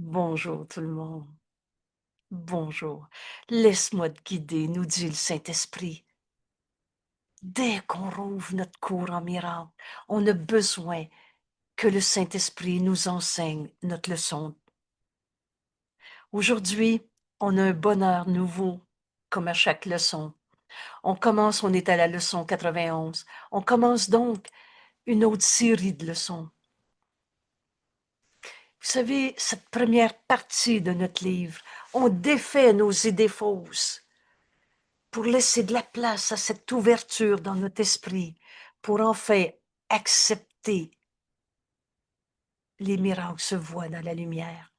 Bonjour tout le monde. Bonjour. Laisse-moi te guider, nous dit le Saint-Esprit. Dès qu'on rouvre notre cours en miracle, on a besoin que le Saint-Esprit nous enseigne notre leçon. Aujourd'hui, on a un bonheur nouveau, comme à chaque leçon. On est à la leçon 91. On commence donc une autre série de leçons. Vous savez, cette première partie de notre livre, on défait nos idées fausses pour laisser de la place à cette ouverture dans notre esprit, pour enfin accepter les miracles se voient dans la lumière.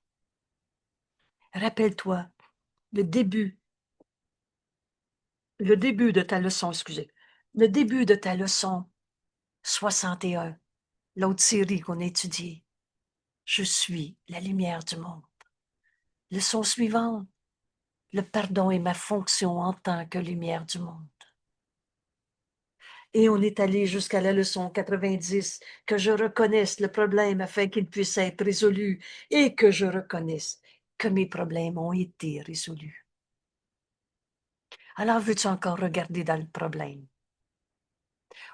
Rappelle-toi, le début de ta leçon, le début de ta leçon 61, l'autre série qu'on a étudiée. Je suis la lumière du monde. Leçon suivante, le pardon est ma fonction en tant que lumière du monde. Et on est allé jusqu'à la leçon 90, que je reconnaisse le problème afin qu'il puisse être résolu et que je reconnaisse que mes problèmes ont été résolus. Alors, veux-tu encore regarder dans le problème?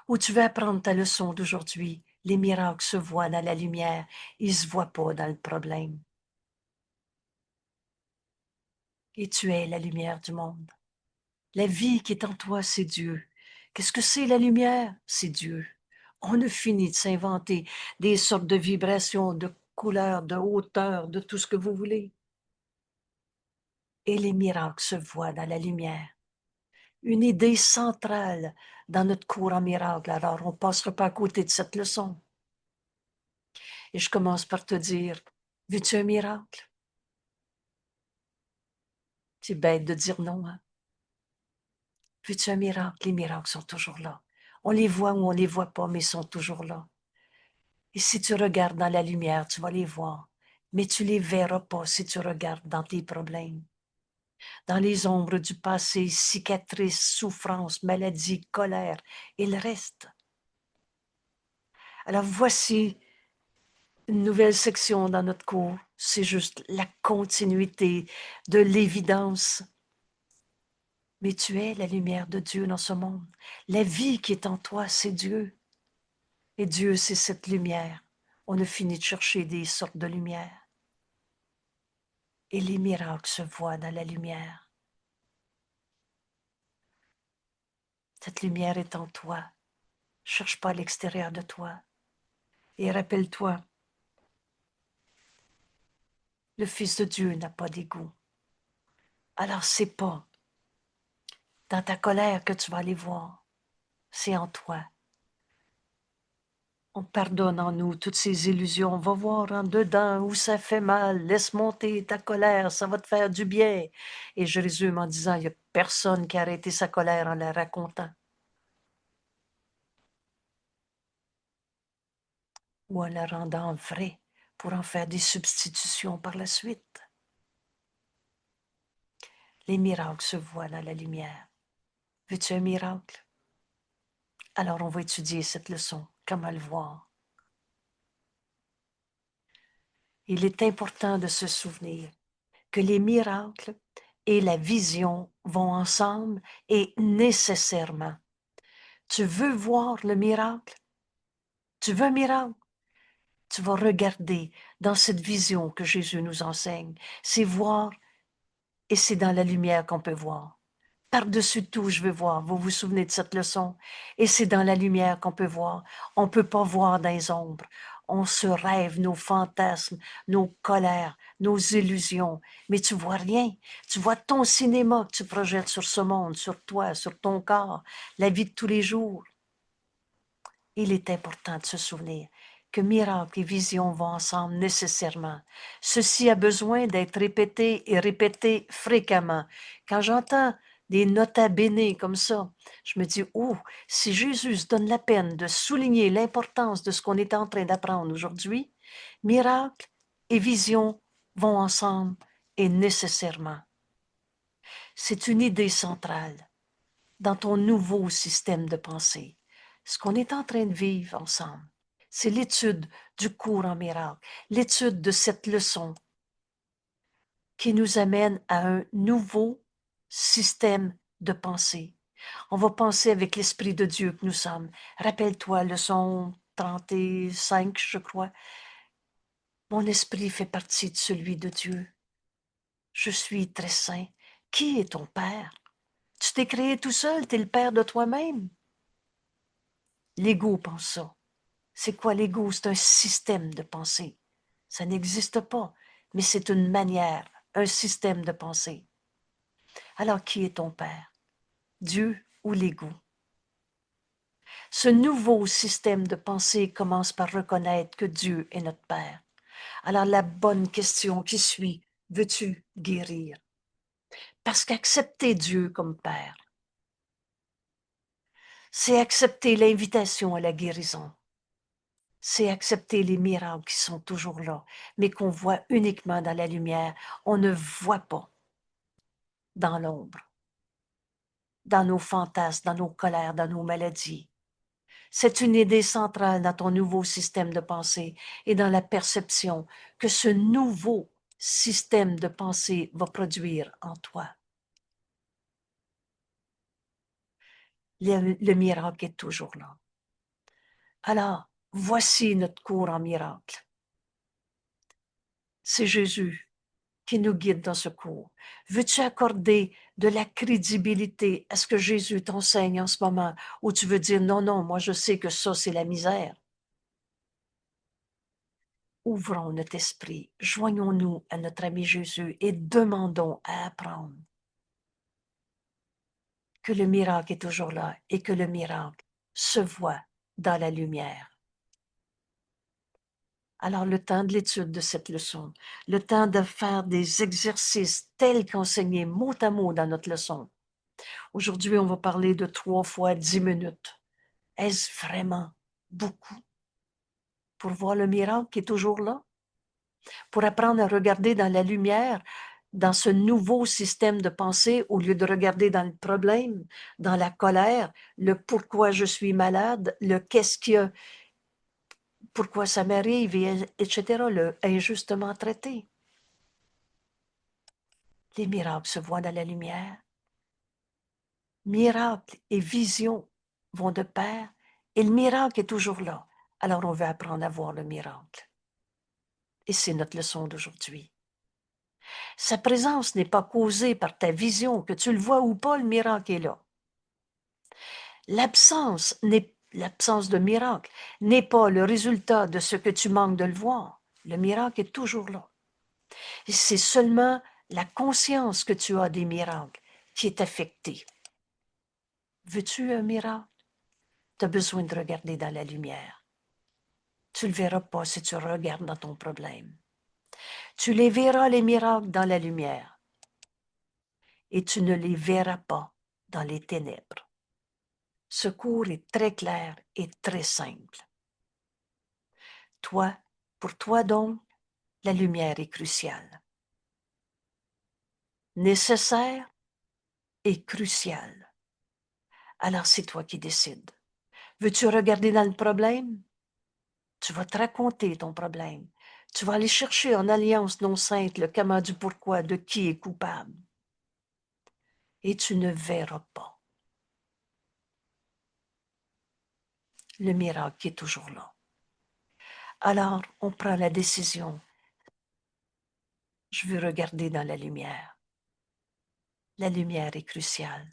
Ou tu veux apprendre ta leçon d'aujourd'hui? Les miracles se voient dans la lumière, ils ne se voient pas dans le problème. Et tu es la lumière du monde. La vie qui est en toi, c'est Dieu. Qu'est-ce que c'est la lumière? C'est Dieu. On a fini de s'inventer des sortes de vibrations, de couleurs, de hauteur, de tout ce que vous voulez. Et les miracles se voient dans la lumière. Une idée centrale dans notre cours en miracle. Alors, on ne passera pas à côté de cette leçon. Et je commence par te dire, veux-tu un miracle? C'est bête de dire non, hein? Veux-tu un miracle? Les miracles sont toujours là. On les voit ou on les voit pas, mais ils sont toujours là. Et si tu regardes dans la lumière, tu vas les voir. Mais tu les verras pas si tu regardes dans tes problèmes. Dans les ombres du passé, cicatrices, souffrances, maladies, colère et le reste. Alors voici une nouvelle section dans notre cours. C'est juste la continuité de l'évidence. Mais tu es la lumière de Dieu dans ce monde. La vie qui est en toi, c'est Dieu. Et Dieu, c'est cette lumière. On a fini de chercher des sortes de lumière. Et les miracles se voient dans la lumière. Cette lumière est en toi. Cherche pas à l'extérieur de toi. Et rappelle-toi, le Fils de Dieu n'a pas d'égout. Alors c'est pas dans ta colère que tu vas aller voir. C'est en toi. On pardonne en nous toutes ces illusions. Va voir en dedans où ça fait mal. Laisse monter ta colère, ça va te faire du bien. Et je résume en disant, il n'y a personne qui a arrêté sa colère en la racontant. Ou en la rendant vraie pour en faire des substitutions par la suite. Les miracles se voient dans la lumière. Veux-tu un miracle? Alors on va étudier cette leçon. Comment le voir? Il est important de se souvenir que les miracles et la vision vont ensemble et nécessairement. Tu veux voir le miracle? Tu veux un miracle? Tu vas regarder dans cette vision que Jésus nous enseigne. C'est voir et c'est dans la lumière qu'on peut voir. Par-dessus tout, je veux voir. Vous vous souvenez de cette leçon? Et c'est dans la lumière qu'on peut voir. On ne peut pas voir dans les ombres. On se rêve nos fantasmes, nos colères, nos illusions. Mais tu vois rien. Tu vois ton cinéma que tu projettes sur ce monde, sur toi, sur ton corps, la vie de tous les jours. Il est important de se souvenir que miracle et vision vont ensemble nécessairement. Ceci a besoin d'être répété et répété fréquemment. Quand j'entends des nota bene comme ça, je me dis, oh, si Jésus se donne la peine de souligner l'importance de ce qu'on est en train d'apprendre aujourd'hui, miracle et vision vont ensemble et nécessairement. C'est une idée centrale dans ton nouveau système de pensée. Ce qu'on est en train de vivre ensemble, c'est l'étude du cours en miracle, l'étude de cette leçon qui nous amène à un nouveau système de pensée. On va penser avec l'Esprit de Dieu que nous sommes. Rappelle-toi, leçon 35, je crois. Mon esprit fait partie de celui de Dieu. Je suis très saint. Qui est ton Père? Tu t'es créé tout seul, tu es le Père de toi-même. L'ego pense ça. C'est quoi l'ego? C'est un système de pensée. Ça n'existe pas, mais c'est une manière, un système de pensée. Alors, qui est ton Père? Dieu ou l'ego? Ce nouveau système de pensée commence par reconnaître que Dieu est notre Père. Alors, la bonne question qui suit, veux-tu guérir? Parce qu'accepter Dieu comme Père, c'est accepter l'invitation à la guérison. C'est accepter les miracles qui sont toujours là, mais qu'on voit uniquement dans la lumière. On ne voit pas dans l'ombre, dans nos fantasmes, dans nos colères, dans nos maladies. C'est une idée centrale dans ton nouveau système de pensée et dans la perception que ce nouveau système de pensée va produire en toi. Le miracle est toujours là. Alors, voici notre cours en miracle. C'est Jésus qui nous guide dans ce cours. Veux-tu accorder de la crédibilité à ce que Jésus t'enseigne en ce moment, ou tu veux dire non, non, moi je sais que ça c'est la misère? Ouvrons notre esprit, joignons-nous à notre ami Jésus et demandons à apprendre que le miracle est toujours là et que le miracle se voit dans la lumière. Alors, le temps de l'étude de cette leçon, le temps de faire des exercices tels qu'enseignés mot à mot dans notre leçon. Aujourd'hui, on va parler de 3 fois 10 minutes. Est-ce vraiment beaucoup pour voir le miracle qui est toujours là? Pour apprendre à regarder dans la lumière, dans ce nouveau système de pensée, au lieu de regarder dans le problème, dans la colère, le pourquoi je suis malade, le qu'est-ce qu'il y a, pourquoi ça m'arrive, etc., le injustement traité. Les miracles se voient dans la lumière. Miracle et vision vont de pair, et le miracle est toujours là. Alors on veut apprendre à voir le miracle. Et c'est notre leçon d'aujourd'hui. Sa présence n'est pas causée par ta vision, que tu le vois ou pas, le miracle est là. L'absence de miracle n'est pas le résultat de ce que tu manques de le voir. Le miracle est toujours là. Et c'est seulement la conscience que tu as des miracles qui est affectée. Veux-tu un miracle? Tu as besoin de regarder dans la lumière. Tu ne le verras pas si tu regardes dans ton problème. Tu les verras, les miracles, dans la lumière. Et tu ne les verras pas dans les ténèbres. Ce cours est très clair et très simple. Toi, pour toi donc, la lumière est cruciale. Nécessaire et cruciale. Alors c'est toi qui décides. Veux-tu regarder dans le problème? Tu vas te raconter ton problème. Tu vas aller chercher en alliance non sainte le comment du pourquoi, de qui est coupable. Et tu ne verras pas le miracle qui est toujours là. Alors, on prend la décision. Je veux regarder dans la lumière. La lumière est cruciale.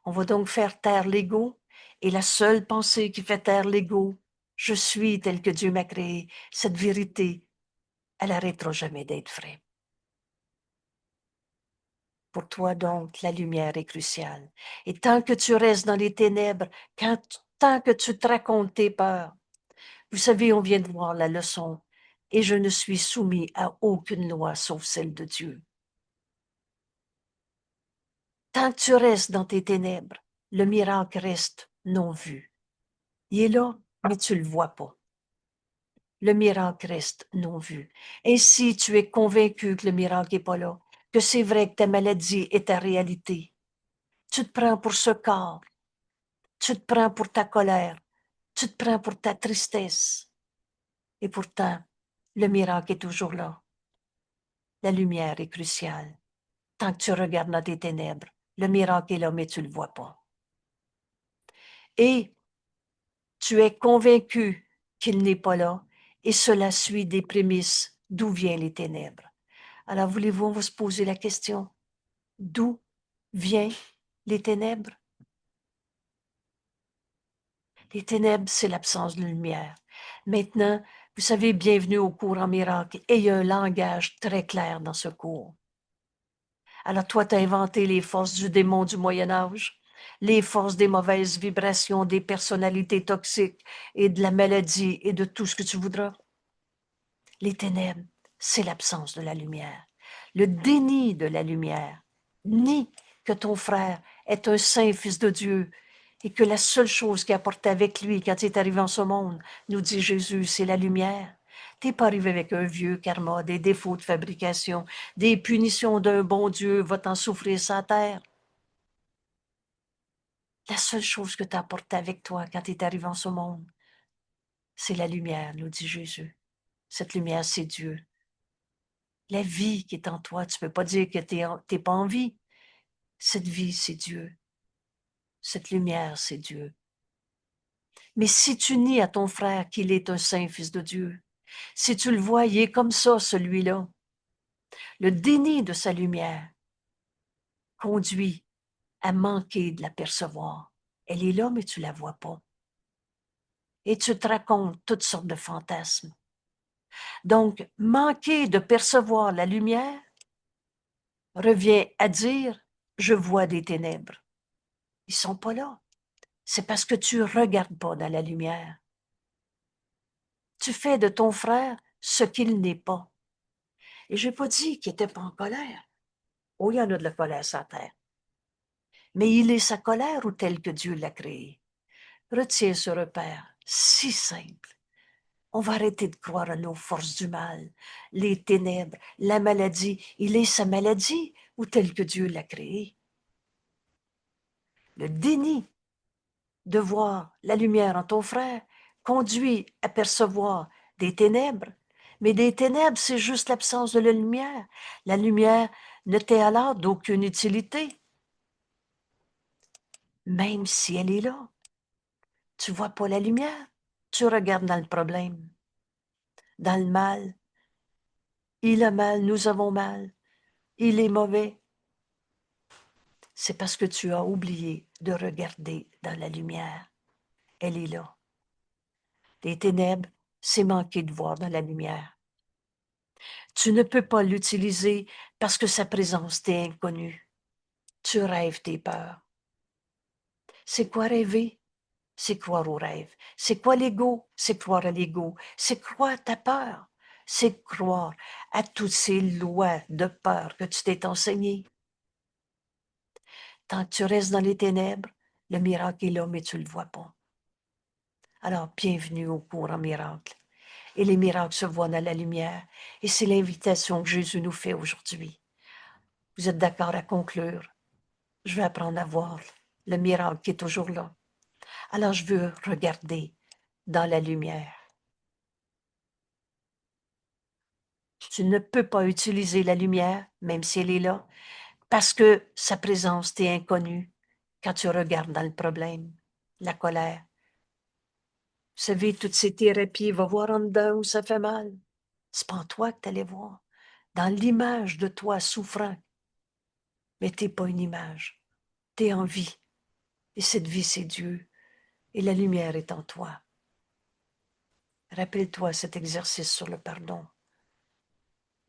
On va donc faire taire l'ego, et la seule pensée qui fait taire l'ego, je suis tel que Dieu m'a créé, cette vérité, elle n'arrêtera jamais d'être vraie. Pour toi donc, la lumière est cruciale. Et tant que tu restes dans les ténèbres, tant que tu te racontes tes peurs, vous savez, on vient de voir la leçon, et je ne suis soumis à aucune loi sauf celle de Dieu. Tant que tu restes dans tes ténèbres, le miracle reste non vu. Il est là, mais tu ne le vois pas. Le miracle reste non vu. Et si tu es convaincu que le miracle n'est pas là, que c'est vrai que ta maladie est ta réalité, tu te prends pour ce corps, tu te prends pour ta colère, tu te prends pour ta tristesse. Et pourtant, le miracle est toujours là. La lumière est cruciale. Tant que tu regardes dans tes ténèbres, le miracle est là, mais tu ne le vois pas. Et tu es convaincu qu'il n'est pas là, et cela suit des prémices d'où viennent les ténèbres. Alors, voulez-vous, on va se poser la question, d'où viennent les ténèbres? Les ténèbres, c'est l'absence de lumière. Maintenant, vous savez, bienvenue au cours en miracle, et il y a un langage très clair dans ce cours. Alors toi, tu as inventé les forces du démon du Moyen Âge, les forces des mauvaises vibrations, des personnalités toxiques et de la maladie et de tout ce que tu voudras. Les ténèbres, c'est l'absence de la lumière. Le déni de la lumière nie que ton frère est un saint fils de Dieu et que la seule chose qu'il a apporté avec lui quand il est arrivé en ce monde, nous dit Jésus, c'est la lumière. T'es pas arrivé avec un vieux karma, des défauts de fabrication, des punitions d'un bon Dieu, va t'en souffrir sa terre. La seule chose que tu as apporté avec toi quand tu es arrivé en ce monde, c'est la lumière, nous dit Jésus. Cette lumière, c'est Dieu. La vie qui est en toi, tu ne peux pas dire que tu n'es pas en vie. Cette vie, c'est Dieu. Cette lumière, c'est Dieu. Mais si tu nies à ton frère qu'il est un saint fils de Dieu, si tu le vois, il est comme ça, celui-là, le déni de sa lumière conduit à manquer de l'apercevoir. Elle est là, mais tu ne la vois pas. Et tu te racontes toutes sortes de fantasmes. Donc, manquer de percevoir la lumière revient à dire « je vois des ténèbres ». Ils ne sont pas là. C'est parce que tu ne regardes pas dans la lumière. Tu fais de ton frère ce qu'il n'est pas. Et je n'ai pas dit qu'il n'était pas en colère. Oh, il y en a de la colère sur la terre. Mais il est sa colère ou tel que Dieu l'a créé. Retiens ce repère si simple. On va arrêter de croire à nos forces du mal, les ténèbres, la maladie. Il est sa maladie ou tel que Dieu l'a créé. Le déni de voir la lumière en ton frère conduit à percevoir des ténèbres. Mais des ténèbres, c'est juste l'absence de la lumière. La lumière ne t'est alors d'aucune utilité, même si elle est là. Tu vois pas la lumière, tu regardes dans le problème, dans le mal. Il a mal, nous avons mal, il est mauvais. C'est parce que tu as oublié de regarder dans la lumière. Elle est là. Les ténèbres, c'est manquer de voir dans la lumière. Tu ne peux pas l'utiliser parce que sa présence t'est inconnue. Tu rêves tes peurs. C'est quoi rêver? C'est croire au rêve. C'est quoi l'ego? C'est croire à l'ego. C'est croire à ta peur. C'est croire à toutes ces lois de peur que tu t'es enseignées. Tant que tu restes dans les ténèbres, le miracle est là, mais tu ne le vois pas. Alors, bienvenue au cours en miracle. Et les miracles se voient dans la lumière. Et c'est l'invitation que Jésus nous fait aujourd'hui. Vous êtes d'accord à conclure? Je vais apprendre à voir le miracle qui est toujours là. Alors, je veux regarder dans la lumière. Tu ne peux pas utiliser la lumière, même si elle est là, parce que sa présence t'est inconnue quand tu regardes dans le problème, la colère. Vous savez, toutes ces thérapies, va voir en dedans où ça fait mal. C'est pas en toi que tu allais voir. Dans l'image de toi souffrant. Mais t'es pas une image. T'es en vie. Et cette vie, c'est Dieu. Et la lumière est en toi. Rappelle-toi cet exercice sur le pardon.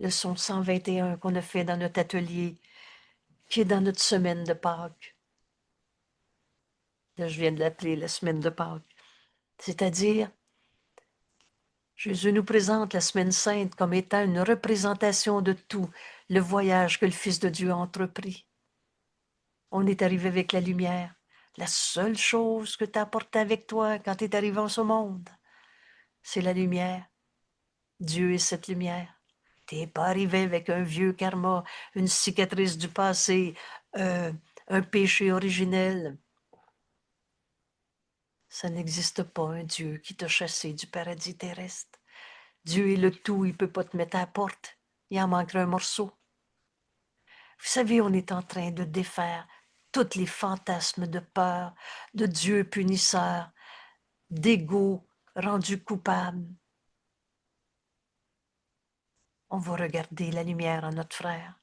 Leçon 121 qu'on a fait dans notre atelier, qui est dans notre semaine de Pâques. Là, je viens de l'appeler la semaine de Pâques. C'est-à-dire, Jésus nous présente la semaine sainte comme étant une représentation de tout le voyage que le Fils de Dieu a entrepris. On est arrivé avec la lumière. La seule chose que tu as apportée avec toi quand tu es arrivé en ce monde, c'est la lumière. Dieu est cette lumière. Tu n'es pas arrivé avec un vieux karma, une cicatrice du passé, un péché originel. Ça n'existe pas un Dieu qui t'a chassé du paradis terrestre. Dieu est le tout, il ne peut pas te mettre à la porte. il en manquerait un morceau. Vous savez, on est en train de défaire tous les fantasmes de peur, de Dieu punisseur, d'ego rendu coupable. On va regarder la lumière en notre frère.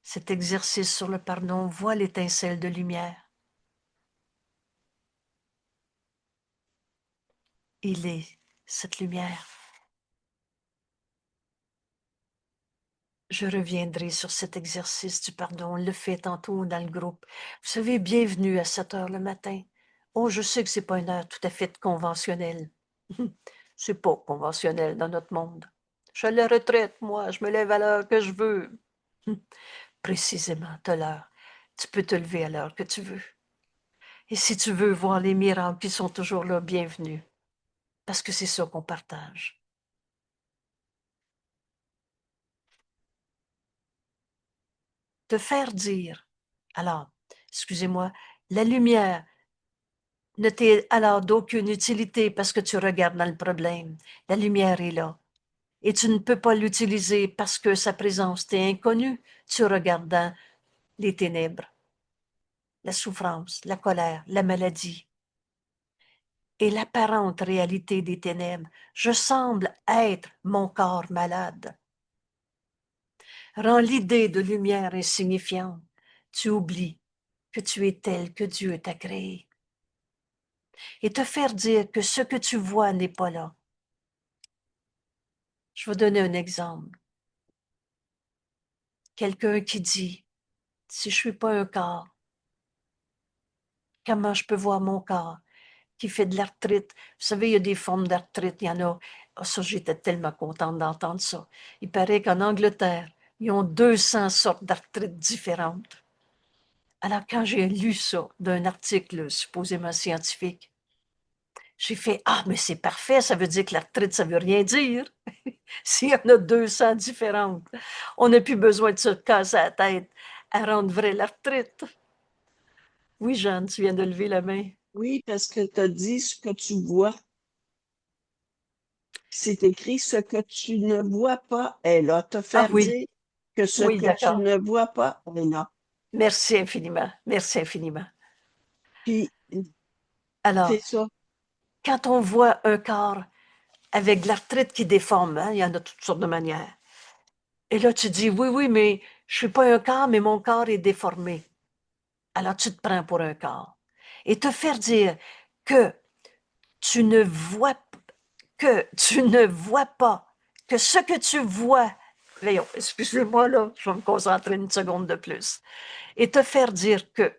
Cet exercice sur le pardon voit l'étincelle de lumière. Il est cette lumière. Je reviendrai sur cet exercice du pardon. On le fait tantôt dans le groupe. Vous savez, bienvenue à 7 heures le matin. Oh, je sais que c'est pas une heure tout à fait conventionnelle. C'est pas conventionnel dans notre monde. Je suis à la retraite, moi. Je me lève à l'heure que je veux. Précisément, t'as l'heure. Tu peux te lever à l'heure que tu veux. Et si tu veux voir les miracles qui sont toujours là, bienvenue. Parce que c'est ça qu'on partage. Te faire dire, alors, excusez-moi, la lumière ne t'est alors d'aucune utilité parce que tu regardes dans le problème. La lumière est là. Et tu ne peux pas l'utiliser parce que sa présence t'est inconnue. Tu regardes dans les ténèbres, la souffrance, la colère, la maladie. Et l'apparente réalité des ténèbres, je semble être mon corps malade. Rend l'idée de lumière insignifiante. Tu oublies que tu es tel que Dieu t'a créé. Et te faire dire que ce que tu vois n'est pas là. Je vais donner un exemple. Quelqu'un qui dit, si je suis pas un corps, comment je peux voir mon corps qui fait de l'arthrite? Vous savez, il y a des formes d'arthrite, il y en a. Oh, ça, j'étais tellement contente d'entendre ça. Il paraît qu'en Angleterre, ils ont 200 sortes d'arthrite différentes. Alors, quand j'ai lu ça d'un article supposément scientifique, j'ai fait, ah, mais c'est parfait, ça veut dire que l'arthrite, ça veut rien dire. S'il y en a 200 différentes, on n'a plus besoin de se casser la tête à rendre vrai l'arthrite. Oui, Jeanne, tu viens de lever la main. Oui, parce que tu as dit ce que tu vois. C'est écrit ce que tu ne vois pas est là. Te Ah faire oui, dire que ce oui, que tu d'accord. ne vois pas est là. Merci infiniment. Merci infiniment. Puis, c'est Alors, ça. quand on voit un corps avec de l'arthrite qui déforme, hein, il y en a toutes sortes de manières. Et là, tu dis, oui, oui, mais je suis pas un corps, mais mon corps est déformé. Alors, tu te prends pour un corps. Et te faire dire que tu ne vois pas, que ce que tu vois, voyons, excusez-moi là, je vais me concentrer une seconde de plus, et te faire dire que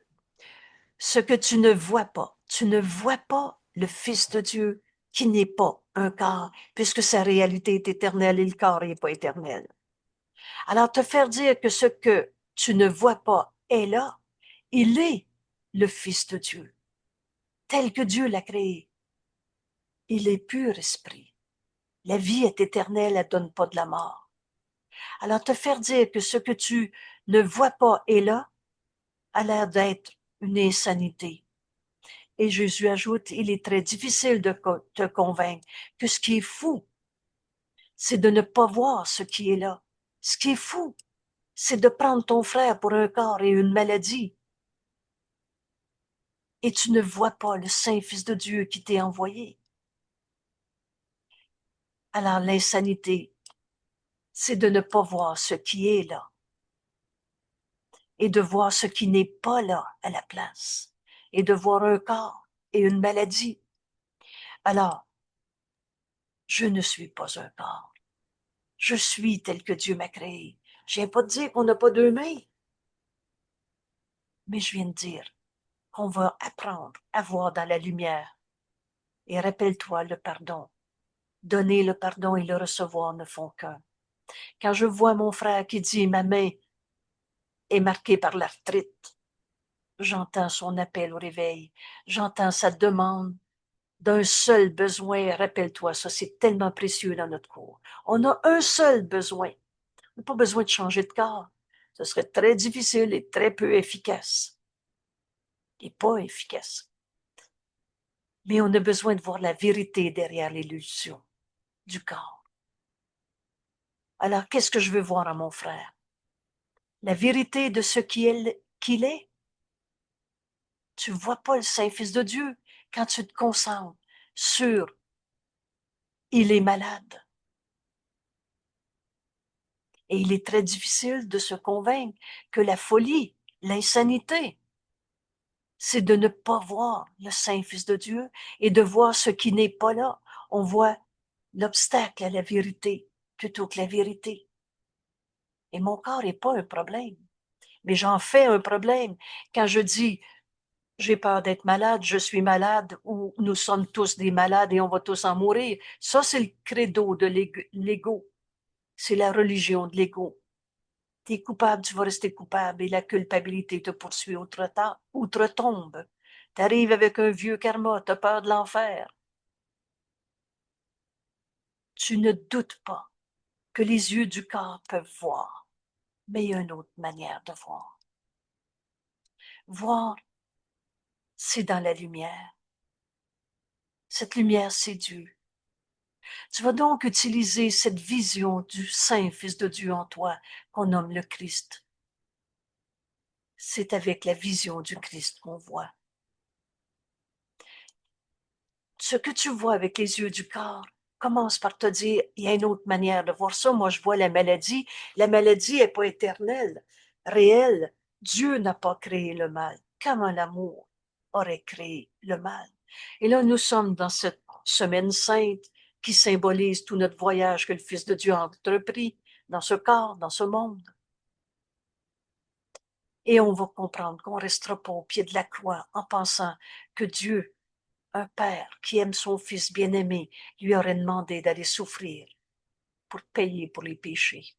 ce que tu ne vois pas le Fils de Dieu qui n'est pas un corps, puisque sa réalité est éternelle et le corps n'est pas éternel. Alors te faire dire que ce que tu ne vois pas est là, il est le Fils de Dieu, tel que Dieu l'a créé. Il est pur esprit. La vie est éternelle, elle donne pas de la mort. Alors te faire dire que ce que tu ne vois pas est là, a l'air d'être une insanité. Et Jésus ajoute, il est très difficile de te convaincre que ce qui est fou, c'est de ne pas voir ce qui est là. Ce qui est fou, c'est de prendre ton frère pour un corps et une maladie. Et tu ne vois pas le Saint-Fils de Dieu qui t'est envoyé. Alors l'insanité, c'est de ne pas voir ce qui est là et de voir ce qui n'est pas là à la place et de voir un corps et une maladie. Alors, je ne suis pas un corps. Je suis tel que Dieu m'a créé. Je viens pas de dire qu'on n'a pas deux mains, mais je viens de dire qu'on va apprendre à voir dans la lumière. Et rappelle-toi le pardon. Donner le pardon et le recevoir ne font qu'un. Quand je vois mon frère qui dit ma main est marquée par l'arthrite, j'entends son appel au réveil, j'entends sa demande d'un seul besoin. Rappelle-toi, ça c'est tellement précieux dans notre cours. On a un seul besoin. On n'a pas besoin de changer de corps. Ce serait très difficile et très peu efficace. Et pas efficace. Mais on a besoin de voir la vérité derrière l'illusion du corps. Alors, qu'est-ce que je veux voir à mon frère? La vérité de ce qu'il est. Tu ne vois pas le Saint-Fils de Dieu quand tu te concentres sur il est malade. Et il est très difficile de se convaincre que la folie, l'insanité, c'est de ne pas voir le Saint-Fils de Dieu et de voir ce qui n'est pas là. On voit l'obstacle à la vérité plutôt que la vérité. Et mon corps n'est pas un problème, mais j'en fais un problème quand je dis j'ai peur d'être malade, je suis malade, ou nous sommes tous des malades et on va tous en mourir. Ça, c'est le credo de l'ego. C'est la religion de l'ego. Tu es coupable, tu vas rester coupable et la culpabilité te poursuit outre-tombe. Tu arrives avec un vieux karma, tu as peur de l'enfer. Tu ne doutes pas que les yeux du corps peuvent voir, mais il y a une autre manière de voir. Voir, c'est dans la lumière. Cette lumière, c'est Dieu. Tu vas donc utiliser cette vision du Saint Fils de Dieu en toi, qu'on nomme le Christ. C'est avec la vision du Christ qu'on voit. Ce que tu vois avec les yeux du corps, commence par te dire, il y a une autre manière de voir ça. Moi, je vois la maladie. La maladie n'est pas éternelle, réelle. Dieu n'a pas créé le mal. Comment l'amour aurait créé le mal? Et là, nous sommes dans cette semaine sainte qui symbolise tout notre voyage que le Fils de Dieu a entrepris dans ce corps, dans ce monde. Et on va comprendre qu'on ne restera pas au pied de la croix en pensant que Dieu, un père qui aime son fils bien-aimé, lui aurait demandé d'aller souffrir pour payer pour les péchés.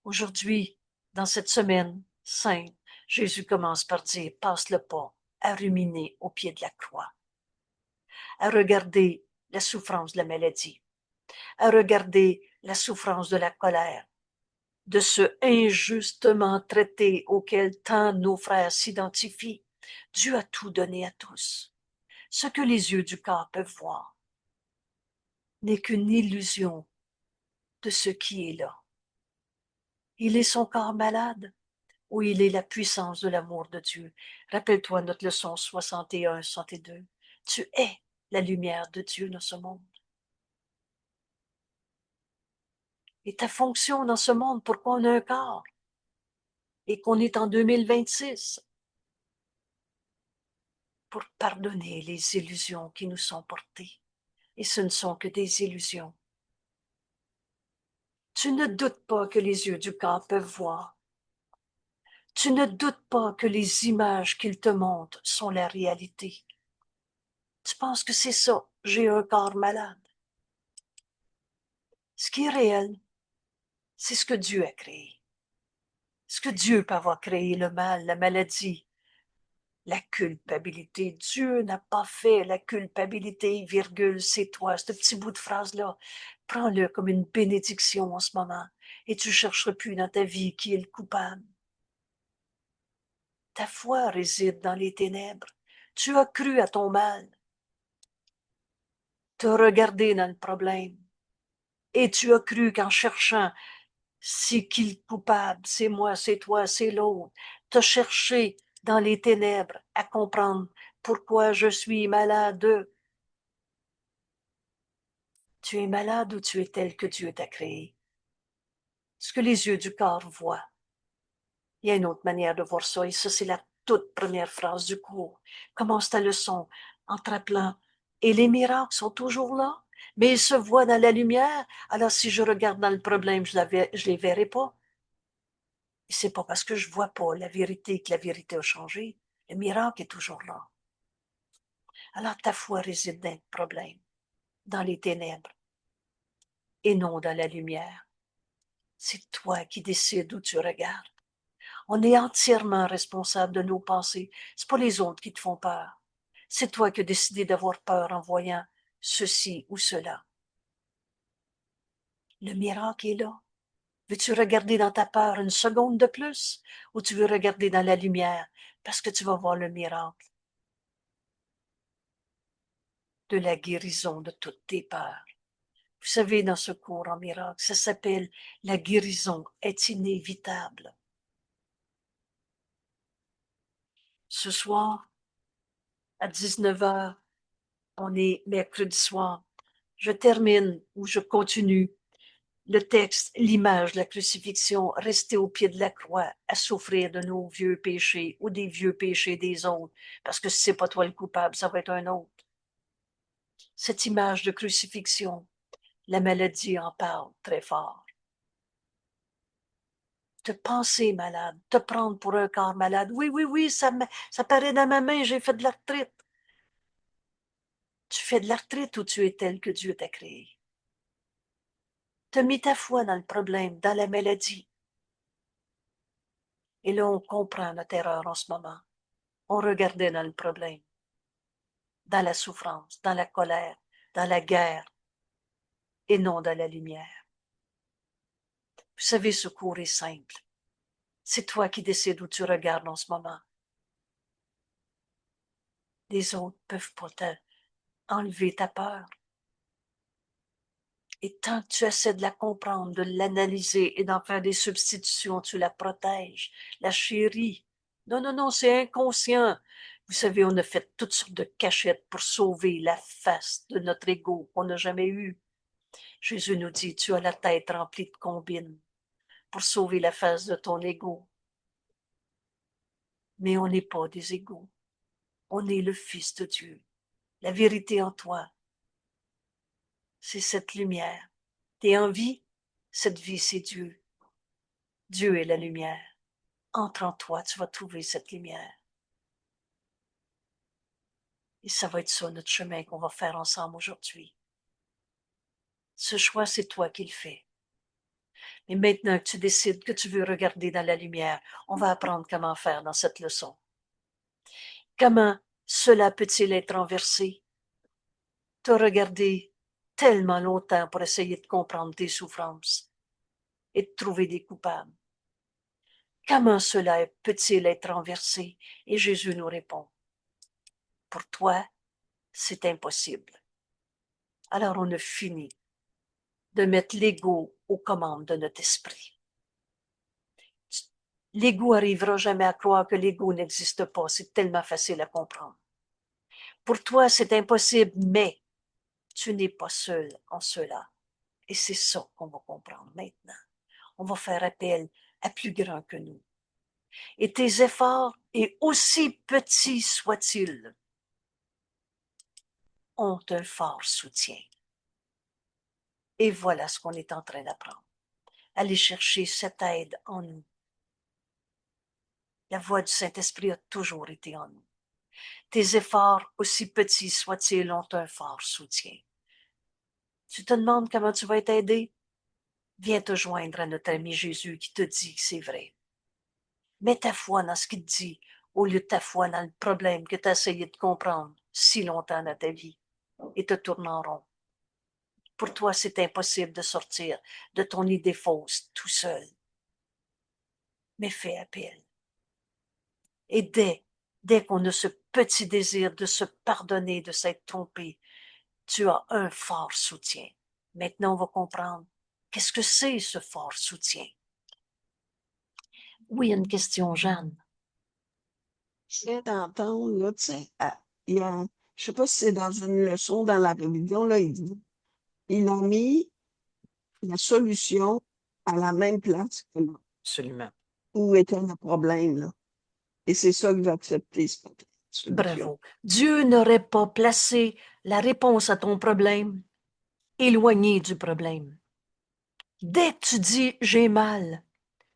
Aujourd'hui, dans cette semaine sainte, Jésus commence par dire, passe le pas à ruminer au pied de la croix, à regarder la souffrance de la maladie, à regarder la souffrance de la colère, de ce injustement traité auquel tant nos frères s'identifient. Dieu a tout donné à tous. Ce que les yeux du corps peuvent voir n'est qu'une illusion de ce qui est là. Il est son corps malade ou il est la puissance de l'amour de Dieu. Rappelle-toi notre leçon 61, 62. Tu es la lumière de Dieu dans ce monde. Et ta fonction dans ce monde, pourquoi on a un corps et qu'on est en 2026, pour pardonner les illusions qui nous sont portées. Et ce ne sont que des illusions. Tu ne doutes pas que les yeux du corps peuvent voir. Tu ne doutes pas que les images qu'ils te montrent sont la réalité. Tu penses que c'est ça, j'ai un corps malade. Ce qui est réel, c'est ce que Dieu a créé. Ce que Dieu peut avoir créé, le mal, la maladie, la culpabilité. Dieu n'a pas fait la culpabilité, virgule, c'est toi. Ce petit bout de phrase-là, prends-le comme une bénédiction en ce moment et tu ne chercheras plus dans ta vie qui est le coupable. Ta foi réside dans les ténèbres. Tu as cru à ton mal. Tu as regardé dans le problème. Et tu as cru qu'en cherchant c'est qui le coupable, c'est moi, c'est toi, c'est l'autre, tu as cherché dans les ténèbres à comprendre pourquoi je suis malade. Tu es malade ou tu es tel que Dieu t'a créé? Ce que les yeux du corps voient. Il y a une autre manière de voir ça, et ça, c'est la toute première phrase du cours. Commence ta leçon en te rappelant. Et les miracles sont toujours là, mais ils se voient dans la lumière. Alors, si je regarde dans le problème, je les verrai pas. Et c'est pas parce que je vois pas la vérité que la vérité a changé. Le miracle est toujours là. Alors, ta foi réside dans le problème, dans les ténèbres, et non dans la lumière. C'est toi qui décides où tu regardes. On est entièrement responsable de nos pensées. C'est pas les autres qui te font peur. C'est toi qui as décidé d'avoir peur en voyant ceci ou cela. Le miracle est là. Veux-tu regarder dans ta peur une seconde de plus ou tu veux regarder dans la lumière parce que tu vas voir le miracle de la guérison de toutes tes peurs? Vous savez, dans ce cours en miracle, ça s'appelle la guérison est inévitable. Ce soir, à 19 heures, on est mercredi soir. Je termine ou je continue le texte, l'image de la crucifixion, rester au pied de la croix, à souffrir de nos vieux péchés ou des vieux péchés des autres, parce que si c'est pas toi le coupable, ça va être un autre. Cette image de crucifixion, la maladie en parle très fort. Te penser malade, te prendre pour un corps malade. Oui, oui, oui, ça paraît dans ma main, j'ai fait de l'arthrite. Tu fais de l'arthrite ou tu es tel que Dieu t'a créé? Tu as mis ta foi dans le problème, dans la maladie. Et là, on comprend notre erreur en ce moment. On regardait dans le problème, dans la souffrance, dans la colère, dans la guerre, et non dans la lumière. Vous savez, ce cours est simple. C'est toi qui décides où tu regardes en ce moment. Les autres peuvent pas enlever ta peur. Et tant que tu essaies de la comprendre, de l'analyser et d'en faire des substitutions, tu la protèges, la chéris. Non, non, non, c'est inconscient. Vous savez, on a fait toutes sortes de cachettes pour sauver la face de notre ego qu'on n'a jamais eu. Jésus nous dit, tu as la tête remplie de combines pour sauver la face de ton ego. Mais on n'est pas des égos. On est le Fils de Dieu. La vérité en toi, c'est cette lumière. T'es en vie, cette vie, c'est Dieu. Dieu est la lumière. Entre en toi, tu vas trouver cette lumière. Et ça va être ça notre chemin qu'on va faire ensemble aujourd'hui. Ce choix, c'est toi qui le fais. Mais maintenant que tu décides que tu veux regarder dans la lumière, on va apprendre comment faire dans cette leçon. Comment cela peut-il être renversé? Tu as regardé tellement longtemps pour essayer de comprendre tes souffrances et de trouver des coupables. Comment cela peut-il être renversé? Et Jésus nous répond, pour toi, c'est impossible. Alors on a fini de mettre l'ego aux commandes de notre esprit. L'ego arrivera jamais à croire que l'ego n'existe pas. C'est tellement facile à comprendre. Pour toi, c'est impossible, mais tu n'es pas seul en cela. Et c'est ça qu'on va comprendre maintenant. On va faire appel à plus grand que nous. Et tes efforts, et aussi petits soient-ils, ont un fort soutien. Et voilà ce qu'on est en train d'apprendre. Aller chercher cette aide en nous. La voix du Saint-Esprit a toujours été en nous. Tes efforts, aussi petits soient-ils, ont un fort soutien. Tu te demandes comment tu vas être aidé? Viens te joindre à notre ami Jésus qui te dit que c'est vrai. Mets ta foi dans ce qu'il te dit, au lieu de ta foi dans le problème que tu as essayé de comprendre si longtemps dans ta vie, et te tourne en rond. Pour toi, c'est impossible de sortir de ton idée fausse tout seul. Mais fais appel. Et dès qu'on a ce petit désir de se pardonner, de s'être trompé, tu as un fort soutien. Maintenant, on va comprendre qu'est-ce que c'est ce fort soutien. Oui, une question, Jeanne. Je viens d'entendre, là, tu sais, il y a, je sais pas si c'est dans une leçon dans la religion, là, il a mis la solution à la même place que là, Absolument. où était le problème, là. Et c'est ça que j'ai accepté, cette solution. Bravo. Dieu n'aurait pas placé la réponse à ton problème éloignée du problème. Dès que tu dis j'ai mal,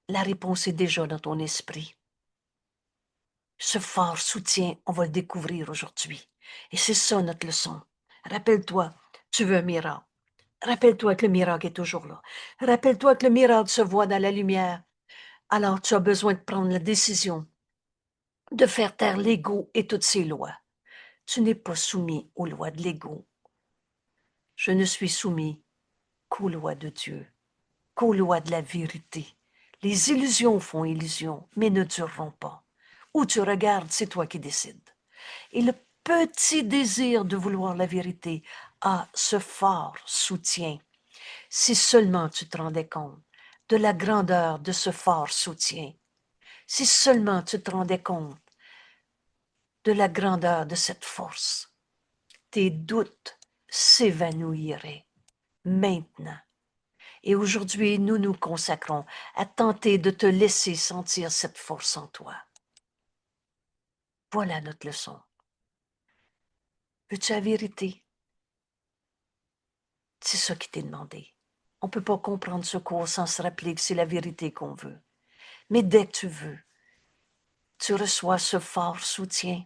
la réponse est déjà dans ton esprit. Ce fort soutien, on va le découvrir aujourd'hui. Et c'est ça notre leçon. Rappelle-toi, tu veux un miracle. Rappelle-toi que le miracle est toujours là. Rappelle-toi que le miracle se voit dans la lumière. Alors tu as besoin de prendre la décision de faire taire l'ego et toutes ses lois. Tu n'es pas soumis aux lois de l'ego. Je ne suis soumis qu'aux lois de Dieu, qu'aux lois de la vérité. Les illusions font illusion, mais ne dureront pas. Où tu regardes, c'est toi qui décides. Et le petit désir de vouloir la vérité a ce fort soutien. Si seulement tu te rendais compte de la grandeur de ce fort soutien, si seulement tu te rendais compte de la grandeur de cette force, tes doutes s'évanouiraient maintenant. Et aujourd'hui, nous nous consacrons à tenter de te laisser sentir cette force en toi. Voilà notre leçon. Veux-tu la vérité? C'est ça qui t'est demandé. On ne peut pas comprendre ce cours sans se rappeler que c'est la vérité qu'on veut. Mais dès que tu veux, tu reçois ce fort soutien.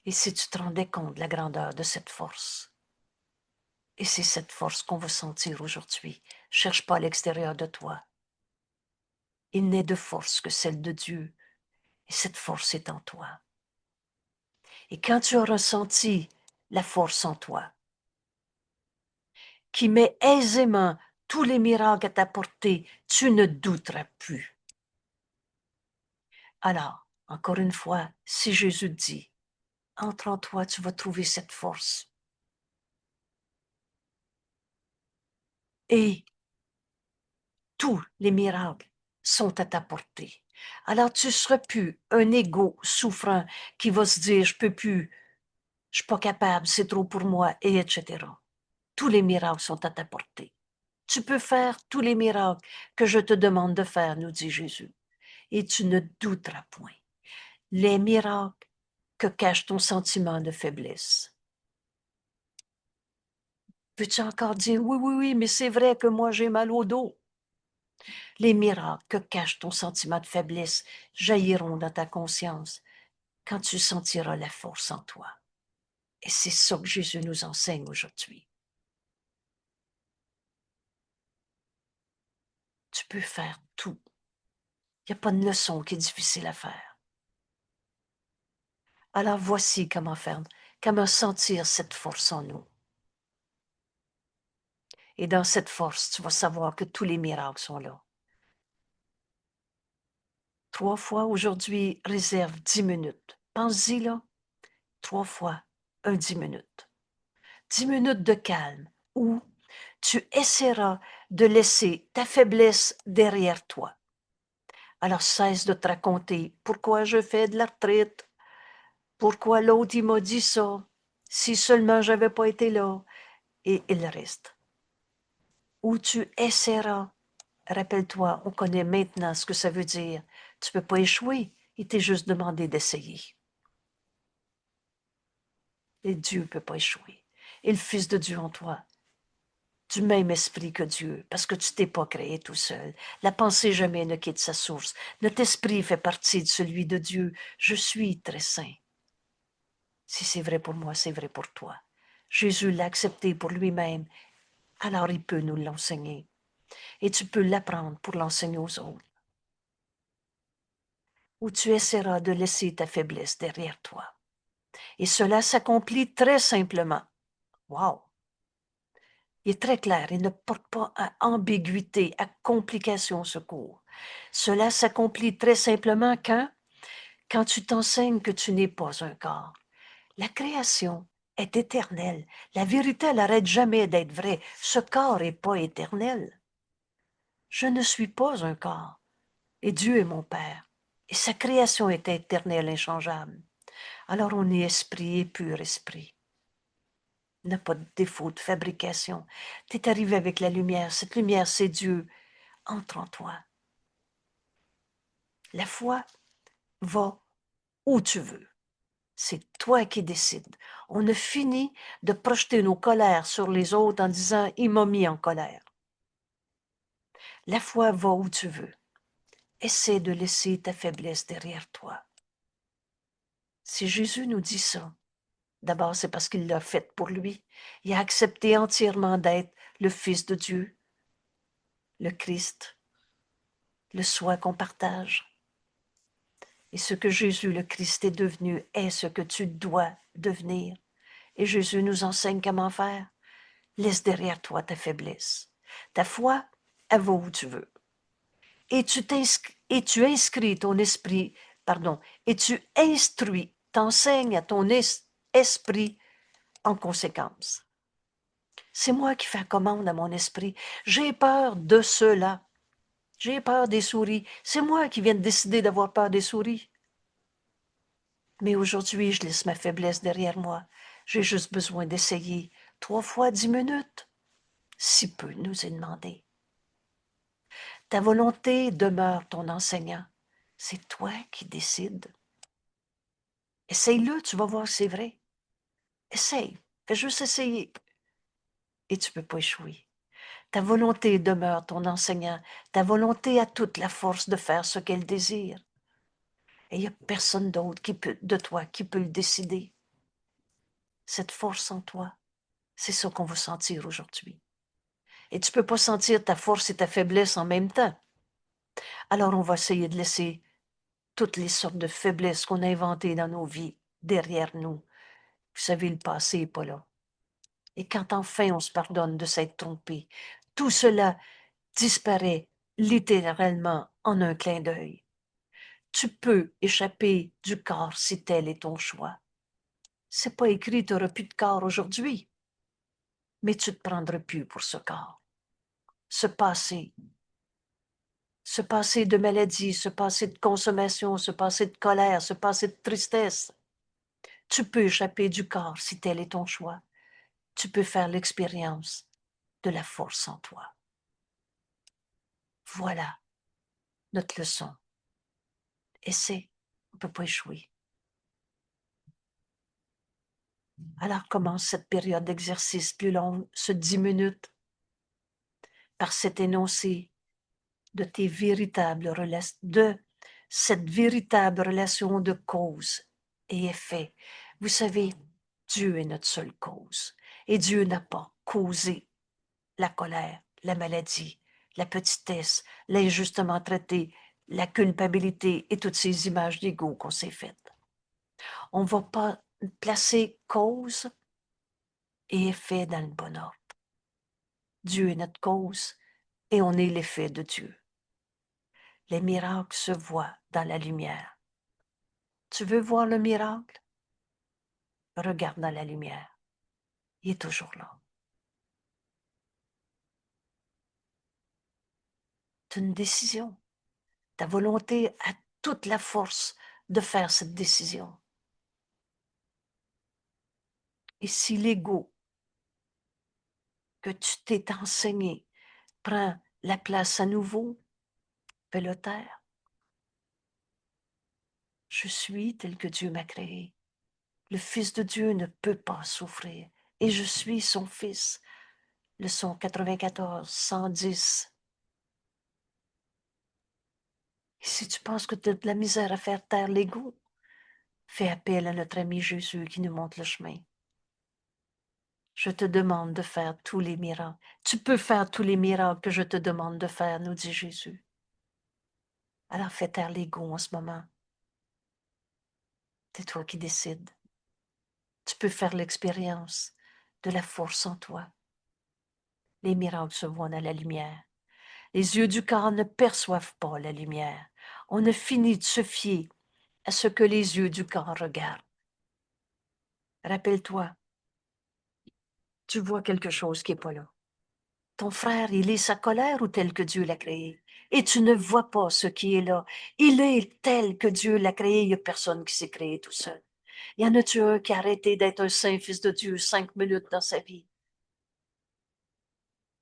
Et si tu te rendais compte de la grandeur de cette force, et c'est cette force qu'on va sentir aujourd'hui, cherche pas à l'extérieur de toi. Il n'est de force que celle de Dieu, et cette force est en toi. Et quand tu as ressenti la force en toi, qui met aisément tous les miracles à ta portée, tu ne douteras plus. Alors, encore une fois, si Jésus dit, entre en toi, tu vas trouver cette force. Et tous les miracles sont à ta portée. Alors, tu ne seras plus un égo souffrant qui va se dire, je peux plus, je suis pas capable, c'est trop pour moi, et etc. Tous les miracles sont à ta portée. Tu peux faire tous les miracles que je te demande de faire, nous dit Jésus, et tu ne douteras point. Les miracles que cache ton sentiment de faiblesse. Peux-tu encore dire, oui, oui, oui, mais c'est vrai que moi j'ai mal au dos. Les miracles que cache ton sentiment de faiblesse jailliront dans ta conscience quand tu sentiras la force en toi. Et c'est ça que Jésus nous enseigne aujourd'hui. Tu peux faire tout. Il n'y a pas de leçon qui est difficile à faire. Alors voici comment faire, comment sentir cette force en nous. Et dans cette force, tu vas savoir que tous les miracles sont là. 3 fois aujourd'hui, réserve 10 minutes. Pense-y là. 3 fois, 10 minutes. 10 minutes de calme où tu essaieras de laisser ta faiblesse derrière toi. Alors cesse de te raconter pourquoi je fais de la retraite, pourquoi l'autre il m'a dit ça, si seulement j'avais pas été là, et le reste. Où tu essaieras, rappelle-toi, on connaît maintenant ce que ça veut dire. Tu peux pas échouer, il t'est juste demandé d'essayer. Et Dieu ne peut pas échouer. Et le Fils de Dieu en toi, du même esprit que Dieu, parce que tu t'es pas créé tout seul. La pensée jamais ne quitte sa source. Notre esprit fait partie de celui de Dieu. Je suis très saint. Si c'est vrai pour moi, c'est vrai pour toi. Jésus l'a accepté pour lui-même, alors il peut nous l'enseigner. Et tu peux l'apprendre pour l'enseigner aux autres. Ou tu essaieras de laisser ta faiblesse derrière toi. Et cela s'accomplit très simplement. Wow! Il est très clair, il ne porte pas à ambiguïté, à complication ce cours. Cela s'accomplit très simplement quand tu t'enseignes que tu n'es pas un corps. La création est éternelle. La vérité, elle n'arrête jamais d'être vraie. Ce corps n'est pas éternel. Je ne suis pas un corps. Et Dieu est mon Père. Et sa création est éternelle, inchangeable. Alors on est esprit et pur esprit. N'a pas de défaut de fabrication. Tu es arrivé avec la lumière. Cette lumière, c'est Dieu. Entre en toi. La foi va où tu veux. C'est toi qui décides. On a fini de projeter nos colères sur les autres en disant « il m'a mis en colère ». La foi va où tu veux. Essaie de laisser ta faiblesse derrière toi. Si Jésus nous dit ça, d'abord c'est parce qu'il l'a fait pour lui. Il a accepté entièrement d'être le Fils de Dieu, le Christ, le soi qu'on partage. Et ce que Jésus le Christ est devenu est ce que tu dois devenir. Et Jésus nous enseigne comment faire. Laisse derrière toi ta faiblesse. Ta foi, elle va où tu veux. Et tu inscris ton esprit, et tu instruis, t'enseignes à ton esprit en conséquence. C'est moi qui fais commande à mon esprit. J'ai peur de cela. J'ai peur des souris. C'est moi qui viens de décider d'avoir peur des souris. Mais aujourd'hui, je laisse ma faiblesse derrière moi. J'ai juste besoin d'essayer 3 fois 10 minutes. Si peu nous est demandé. Ta volonté demeure ton enseignant. C'est toi qui décides. Essaye-le, tu vas voir que c'est vrai. Essaye. Fais juste essayer. Et tu ne peux pas échouer. Ta volonté demeure ton enseignant. Ta volonté a toute la force de faire ce qu'elle désire. Et il n'y a personne d'autre de toi qui peut le décider. Cette force en toi, c'est ça qu'on va sentir aujourd'hui. Et tu ne peux pas sentir ta force et ta faiblesse en même temps. Alors on va essayer de laisser toutes les sortes de faiblesses qu'on a inventées dans nos vies derrière nous. Vous savez, le passé n'est pas là. Et quand enfin on se pardonne de s'être trompé, tout cela disparaît littéralement en un clin d'œil. Tu peux échapper du corps si tel est ton choix. C'est pas écrit tu n'auras plus de corps aujourd'hui, mais tu ne te prendras plus pour ce corps. Ce passé de maladie, ce passé de consommation, ce passé de colère, ce passé de tristesse. Tu peux échapper du corps si tel est ton choix. Tu peux faire l'expérience de la force en toi. Voilà notre leçon. Essaie, on ne peut pas échouer. Alors commence cette période d'exercice plus longue, ce 10 minutes, par cet énoncé de cette véritable relation de cause et effet. Vous savez, Dieu est notre seule cause. Et Dieu n'a pas causé la colère, la maladie, la petitesse, l'injustement traité, la culpabilité et toutes ces images d'ego qu'on s'est faites. On ne va pas placer cause et effet dans le bon ordre. Dieu est notre cause et on est l'effet de Dieu. Les miracles se voient dans la lumière. Tu veux voir le miracle? Regarde dans la lumière. Il est toujours là. C'est une décision. Ta volonté a toute la force de faire cette décision. Et si l'ego que tu t'es enseigné prend la place à nouveau, fais-le taire. Je suis tel que Dieu m'a créé. Le Fils de Dieu ne peut pas souffrir. Et je suis son Fils. Leçon 94, 110. Et si tu penses que tu as de la misère à faire taire l'ego, fais appel à notre ami Jésus qui nous montre le chemin. Je te demande de faire tous les miracles. Tu peux faire tous les miracles que je te demande de faire, nous dit Jésus. Alors fais taire l'ego en ce moment. C'est toi qui décides. Tu peux faire l'expérience de la force en toi. Les miracles se voient dans la lumière. Les yeux du corps ne perçoivent pas la lumière. On a fini de se fier à ce que les yeux du corps regardent. Rappelle-toi, tu vois quelque chose qui n'est pas là. Ton frère, il est sa colère ou tel que Dieu l'a créé? Et tu ne vois pas ce qui est là. Il est tel que Dieu l'a créé. Il n'y a personne qui s'est créé tout seul. Y en a-tu un qui a arrêté d'être un saint fils de Dieu 5 minutes dans sa vie?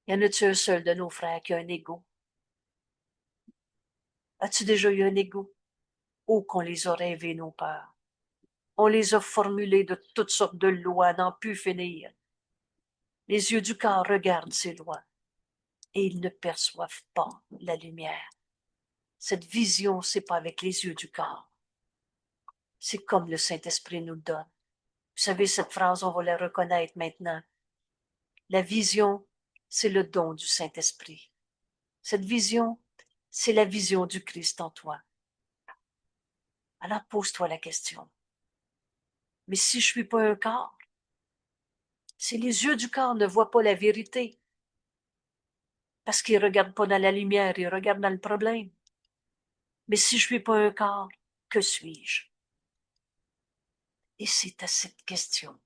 Y en a-tu un seul de nos frères qui a un ego? As-tu déjà eu un ego? Oh, qu'on les a rêvés, nos peurs. On les a formulés de toutes sortes de lois, n'en pu finir. Les yeux du corps regardent ces lois et ils ne perçoivent pas la lumière. Cette vision, c'est pas avec les yeux du corps. C'est comme le Saint-Esprit nous le donne. Vous savez, cette phrase, on va la reconnaître maintenant. La vision, c'est le don du Saint-Esprit. Cette vision, c'est la vision du Christ en toi. Alors pose-toi la question. Mais si je suis pas un corps, si les yeux du corps ne voient pas la vérité, parce qu'ils ne regardent pas dans la lumière, ils regardent dans le problème. Mais si je suis pas un corps, que suis-je? Et c'est à cette question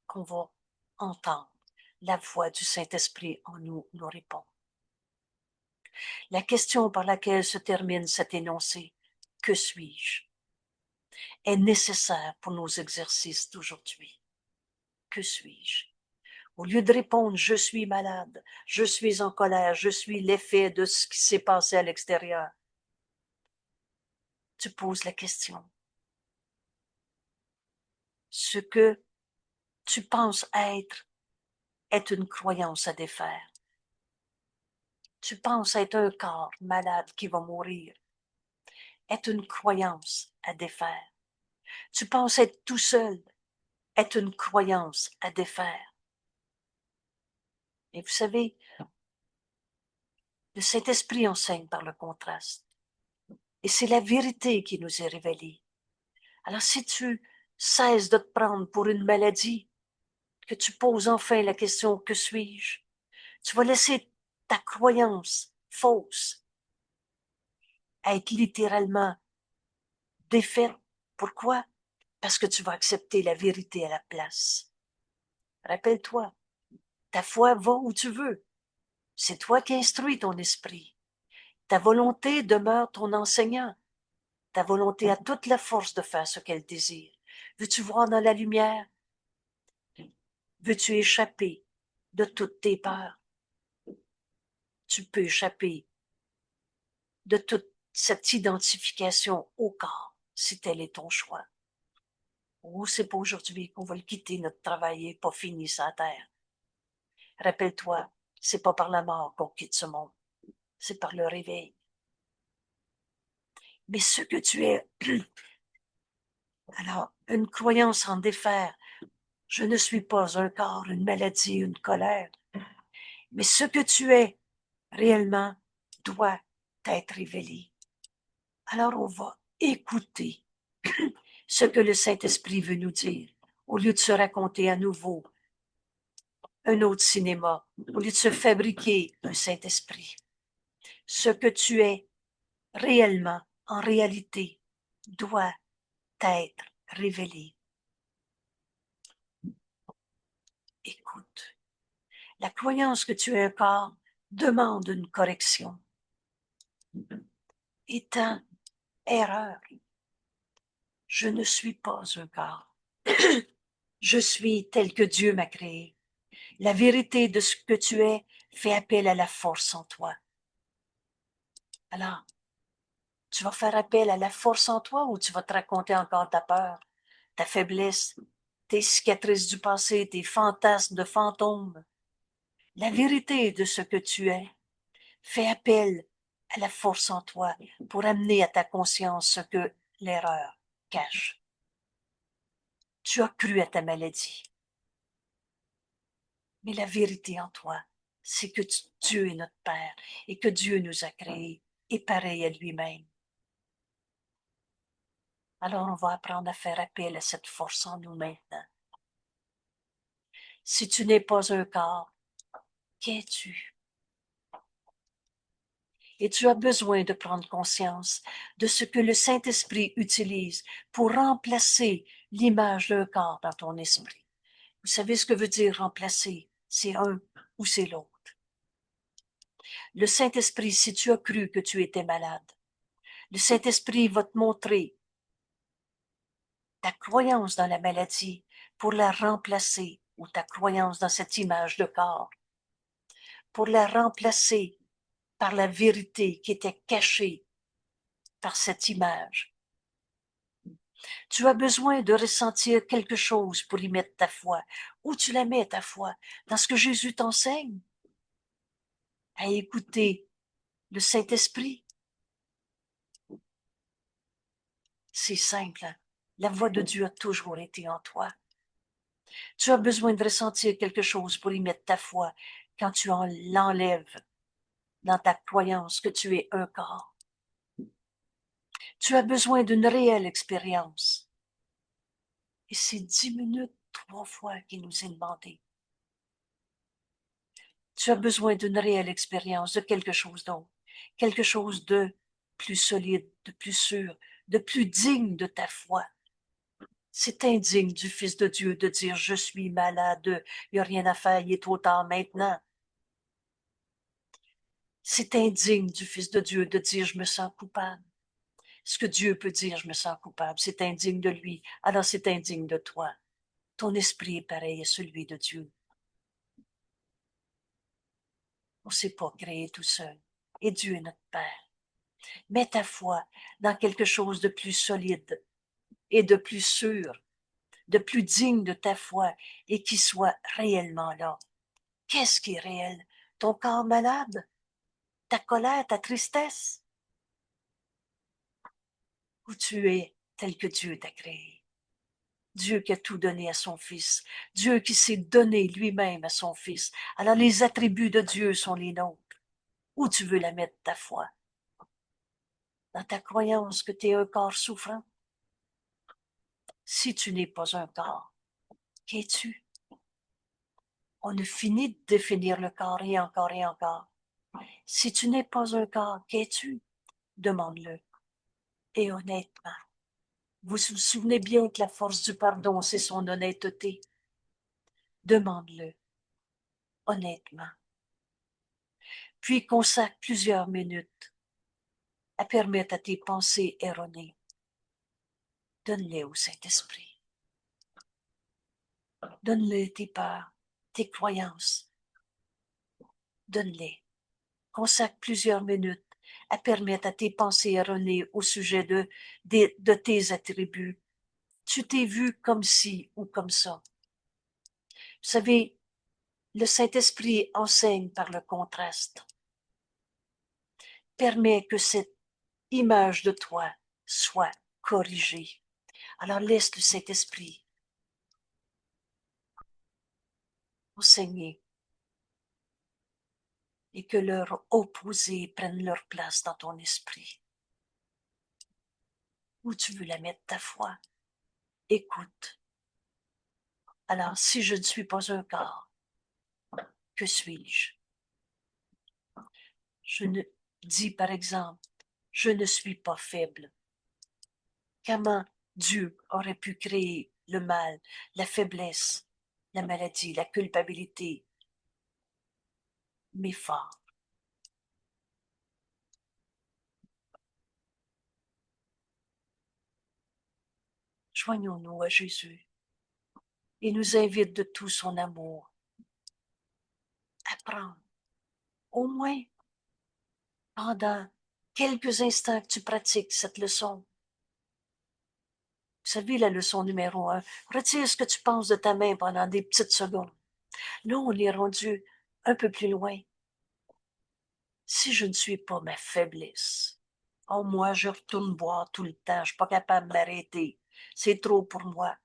qu'on va entendre la voix du Saint-Esprit en nous nous répond. La question par laquelle se termine cet énoncé, que suis-je, est nécessaire pour nos exercices d'aujourd'hui. Que suis-je? Au lieu de répondre « je suis malade, je suis en colère, je suis l'effet de ce qui s'est passé à l'extérieur », tu poses la question. Ce que tu penses être est une croyance à défaire. Tu penses être un corps malade qui va mourir, est une croyance à défaire. Tu penses être tout seul, est une croyance à défaire. Et vous savez, le Saint-Esprit enseigne par le contraste. Et c'est la vérité qui nous est révélée. Alors si tu cesses de te prendre pour une maladie, que tu poses enfin la question « que suis-je ?» tu vas laisser ta croyance fausse être littéralement défaite. Pourquoi? Parce que tu vas accepter la vérité à la place. Rappelle-toi, ta foi va où tu veux. C'est toi qui instruis ton esprit. Ta volonté demeure ton enseignant. Ta volonté a toute la force de faire ce qu'elle désire. Veux-tu voir dans la lumière? Veux-tu échapper de toutes tes peurs? Tu peux échapper de toute cette identification au corps, si tel est ton choix. Ou c'est pas aujourd'hui qu'on va le quitter, notre travail n'est pas fini sur la terre. Rappelle-toi, c'est pas par la mort qu'on quitte ce monde, c'est par le réveil. Mais ce que tu es, alors, une croyance en défaire, je ne suis pas un corps, une maladie, une colère, mais ce que tu es réellement doit être révélé. Alors on va écouter ce que le Saint-Esprit veut nous dire, au lieu de se raconter à nouveau un autre cinéma, au lieu de se fabriquer un Saint-Esprit. Ce que tu es réellement, en réalité, doit être révélé. Écoute, la croyance que tu es un corps demande une correction. Étant erreur, je ne suis pas un corps. Je suis tel que Dieu m'a créé. La vérité de ce que tu es fait appel à la force en toi. Alors, tu vas faire appel à la force en toi ou tu vas te raconter encore ta peur, ta faiblesse, tes cicatrices du passé, tes fantasmes de fantômes. La vérité de ce que tu es fait appel à la force en toi pour amener à ta conscience ce que l'erreur cache. Tu as cru à ta maladie. Mais la vérité en toi, c'est que Dieu est notre Père et que Dieu nous a créés et pareil à lui-même. Alors on va apprendre à faire appel à cette force en nous maintenant. Si tu n'es pas un corps, qu'es-tu? Et tu as besoin de prendre conscience de ce que le Saint-Esprit utilise pour remplacer l'image d'un corps dans ton esprit. Vous savez ce que veut dire remplacer? C'est un ou c'est l'autre. Le Saint-Esprit, si tu as cru que tu étais malade, le Saint-Esprit va te montrer ta croyance dans la maladie pour la remplacer, ou ta croyance dans cette image de corps, pour la remplacer par la vérité qui était cachée par cette image. Tu as besoin de ressentir quelque chose pour y mettre ta foi. Où tu la mets, ta foi? Dans ce que Jésus t'enseigne? À écouter le Saint-Esprit? C'est simple, hein? La voix de Dieu a toujours été en toi. Tu as besoin de ressentir quelque chose pour y mettre ta foi quand tu l'enlèves dans ta croyance que tu es un corps. Tu as besoin d'une réelle expérience. Et c'est 10 minutes, 3 fois qu'il nous est demandé. Tu as besoin d'une réelle expérience, de quelque chose d'autre, quelque chose de plus solide, de plus sûr, de plus digne de ta foi. C'est indigne du Fils de Dieu de dire « Je suis malade, il n'y a rien à faire, il est trop tard maintenant. » C'est indigne du Fils de Dieu de dire « Je me sens coupable. » Ce que Dieu peut dire « Je me sens coupable », c'est indigne de lui. Alors c'est indigne de toi. Ton esprit est pareil à celui de Dieu. On ne s'est pas créé tout seul. Et Dieu est notre Père. Mets ta foi dans quelque chose de plus solide et de plus sûr, de plus digne de ta foi et qui soit réellement là. Qu'est-ce qui est réel? Ton corps malade? Ta colère, ta tristesse? Ou tu es tel que Dieu t'a créé? Dieu qui a tout donné à son Fils. Dieu qui s'est donné lui-même à son Fils. Alors les attributs de Dieu sont les nôtres. Où tu veux la mettre, ta foi? Dans ta croyance que tu es un corps souffrant? Si tu n'es pas un corps, qu'es-tu? On ne finit de définir le corps et encore et encore. Si tu n'es pas un corps, qu'es-tu? Demande-le. Et honnêtement, vous vous souvenez bien que la force du pardon, c'est son honnêteté. Demande-le, honnêtement. Puis consacre plusieurs minutes à permettre à tes pensées erronées. Donne-les au Saint-Esprit. Donne-le tes peurs, tes croyances. Donne-les. Consacre plusieurs minutes à permettre à tes pensées erronées au sujet de tes attributs. Tu t'es vu comme ci ou comme ça. Vous savez, le Saint-Esprit enseigne par le contraste. Permet que cette image de toi soit corrigée. Alors laisse le Saint-Esprit enseigner et que leurs opposés prennent leur place dans ton esprit. Où tu veux la mettre, ta foi? Écoute. Alors, si je ne suis pas un corps, que suis-je? Je ne dis, par exemple, je ne suis pas faible. Comment Dieu aurait pu créer le mal, la faiblesse, la maladie, la culpabilité, mais fort? Joignons-nous à Jésus. Il nous invite de tout son amour à prendre, au moins pendant quelques instants que tu pratiques cette leçon. Vous savez, la leçon numéro 1, retire ce que tu penses de ta main pendant des petites secondes. Là, on est rendu un peu plus loin. Si je ne suis pas ma faiblesse, oh, moi, je retourne boire tout le temps, je suis pas capable de m'arrêter. C'est trop pour moi.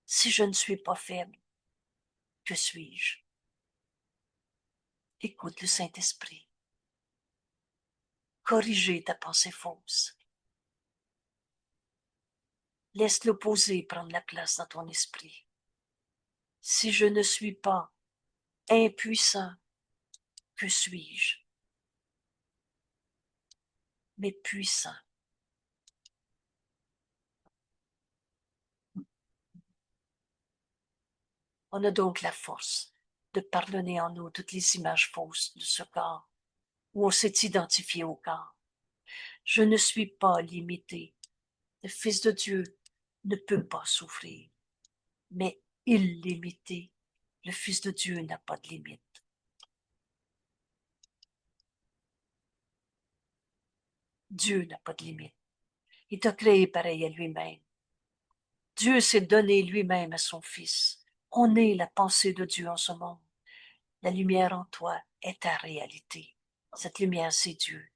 Si je ne suis pas faible, que suis-je? Écoute le Saint-Esprit. Corriger ta pensée fausse. Laisse l'opposé prendre la place dans ton esprit. Si je ne suis pas impuissant, que suis-je? Mais puissant. On a donc la force de pardonner en nous toutes les images fausses de ce corps, où on s'est identifié au corps. Je ne suis pas limité. Le Fils de Dieu ne peut pas souffrir, mais illimité. Le Fils de Dieu n'a pas de limite. Dieu n'a pas de limite. Il t'a créé pareil à lui-même. Dieu s'est donné lui-même à son Fils. On est la pensée de Dieu en ce monde. La lumière en toi est ta réalité. Cette lumière, c'est Dieu.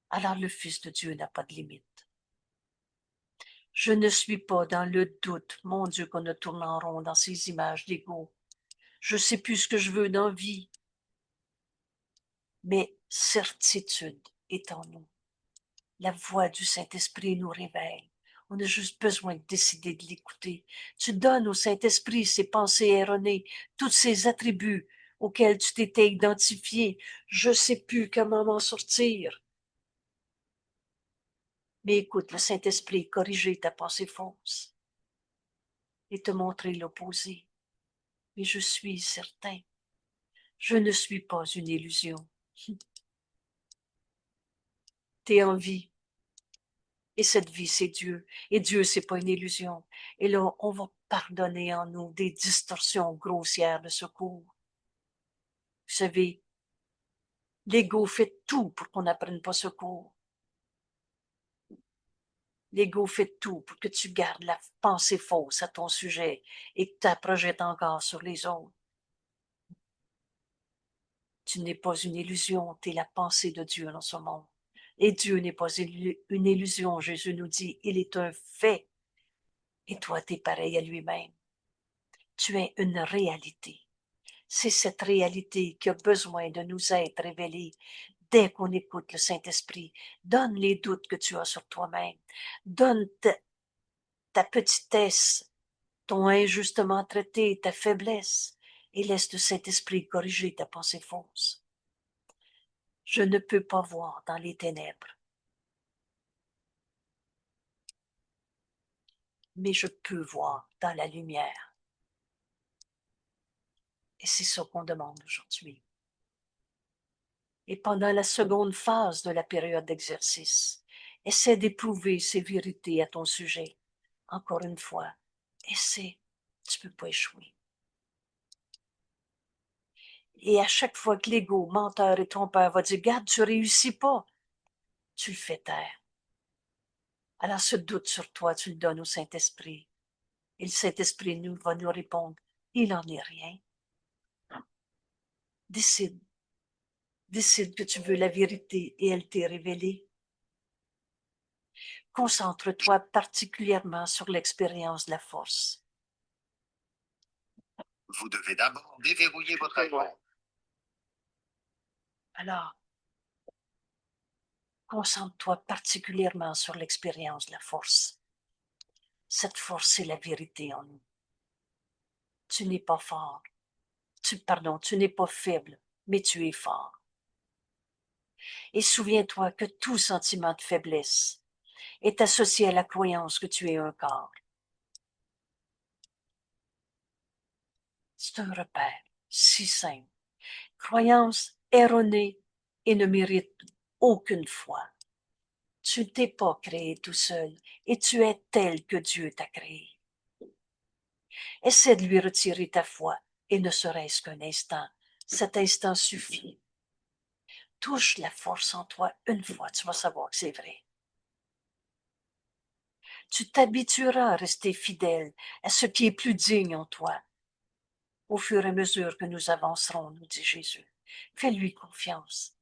Alors le Fils de Dieu n'a pas de limite. Je ne suis pas dans le doute. Mon Dieu, qu'on ne tourne en rond dans ces images d'ego. Je sais plus ce que je veux dans la vie. Mais certitude est en nous. La voix du Saint-Esprit nous réveille. On a juste besoin de décider de l'écouter. Tu donnes au Saint-Esprit ses pensées erronées, tous ses attributs auxquels tu t'étais identifié. Je sais plus comment m'en sortir. Mais écoute, le Saint-Esprit corriger ta pensée fausse et te montrer l'opposé. Mais je suis certain, je ne suis pas une illusion. T'es en vie. Et cette vie, c'est Dieu. Et Dieu, c'est pas une illusion. Et là, on va pardonner en nous des distorsions grossières de secours. Vous savez, l'ego fait tout pour qu'on n'apprenne pas secours. L'ego fait tout pour que tu gardes la pensée fausse à ton sujet et que tu la projettes encore sur les autres. Tu n'es pas une illusion, tu es la pensée de Dieu dans ce monde. Et Dieu n'est pas une illusion, Jésus nous dit, il est un fait. Et toi, tu es pareil à lui-même. Tu es une réalité. C'est cette réalité qui a besoin de nous être révélée dès qu'on écoute le Saint-Esprit. Donne les doutes que tu as sur toi-même. Donne ta petitesse, ton injustement traité, ta faiblesse, et laisse le Saint-Esprit corriger ta pensée fausse. Je ne peux pas voir dans les ténèbres, mais je peux voir dans la lumière. Et c'est ça qu'on demande aujourd'hui. Et pendant la seconde phase de la période d'exercice, essaie d'éprouver ces vérités à ton sujet. Encore une fois, essaie, tu ne peux pas échouer. Et à chaque fois que l'ego, menteur et trompeur va dire, garde, tu réussis pas, tu le fais taire. Alors ce doute sur toi, tu le donnes au Saint-Esprit. Et le Saint-Esprit va nous répondre, il n'en est rien. Décide. Décide que tu veux la vérité et elle t'est révélée. Concentre-toi particulièrement sur l'expérience de la force. Vous devez d'abord déverrouiller votre iPhone. Alors, concentre-toi particulièrement sur l'expérience de la force. Cette force, c'est la vérité en nous. Tu n'es pas fort. Tu n'es pas faible, mais tu es fort. Et souviens-toi que tout sentiment de faiblesse est associé à la croyance que tu es un corps. C'est un repère si simple. Croyance erronée et ne mérite aucune foi. Tu ne t'es pas créé tout seul et tu es tel que Dieu t'a créé. Essaie de lui retirer ta foi et ne serait-ce qu'un instant. Cet instant suffit. Touche la force en toi une fois, tu vas savoir que c'est vrai. Tu t'habitueras à rester fidèle à ce qui est plus digne en toi. Au fur et à mesure que nous avancerons, nous dit Jésus. Fais-lui confiance.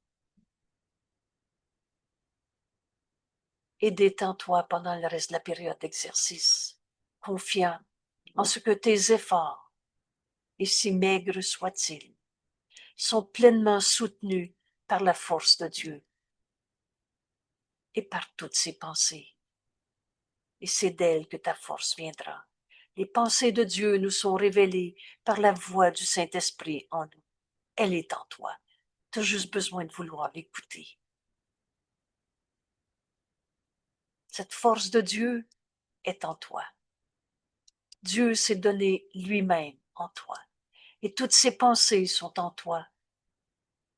Et détends-toi pendant le reste de la période d'exercice, confiant en ce que tes efforts, et si maigres soient-ils, sont pleinement soutenus par la force de Dieu et par toutes ses pensées. Et c'est d'elle que ta force viendra. Les pensées de Dieu nous sont révélées par la voix du Saint-Esprit en nous. Elle est en toi. Tu as juste besoin de vouloir l'écouter. Cette force de Dieu est en toi. Dieu s'est donné lui-même en toi. Et toutes ses pensées sont en toi.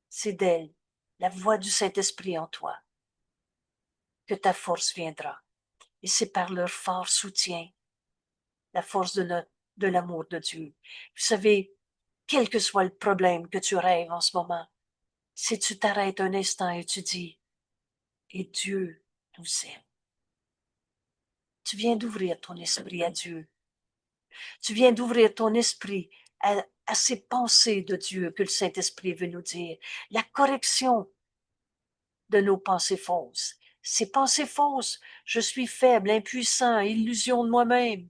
C'est d'elle, la voix du Saint-Esprit en toi, que ta force viendra. Et c'est par leur fort soutien, la force de l'amour de Dieu. Vous savez, quel que soit le problème que tu rêves en ce moment, si tu t'arrêtes un instant et tu dis, et Dieu nous aime, tu viens d'ouvrir ton esprit à Dieu. Tu viens d'ouvrir ton esprit à ces pensées de Dieu que le Saint-Esprit veut nous dire. La correction de nos pensées fausses. Ces pensées fausses, je suis faible, impuissant, illusion de moi-même.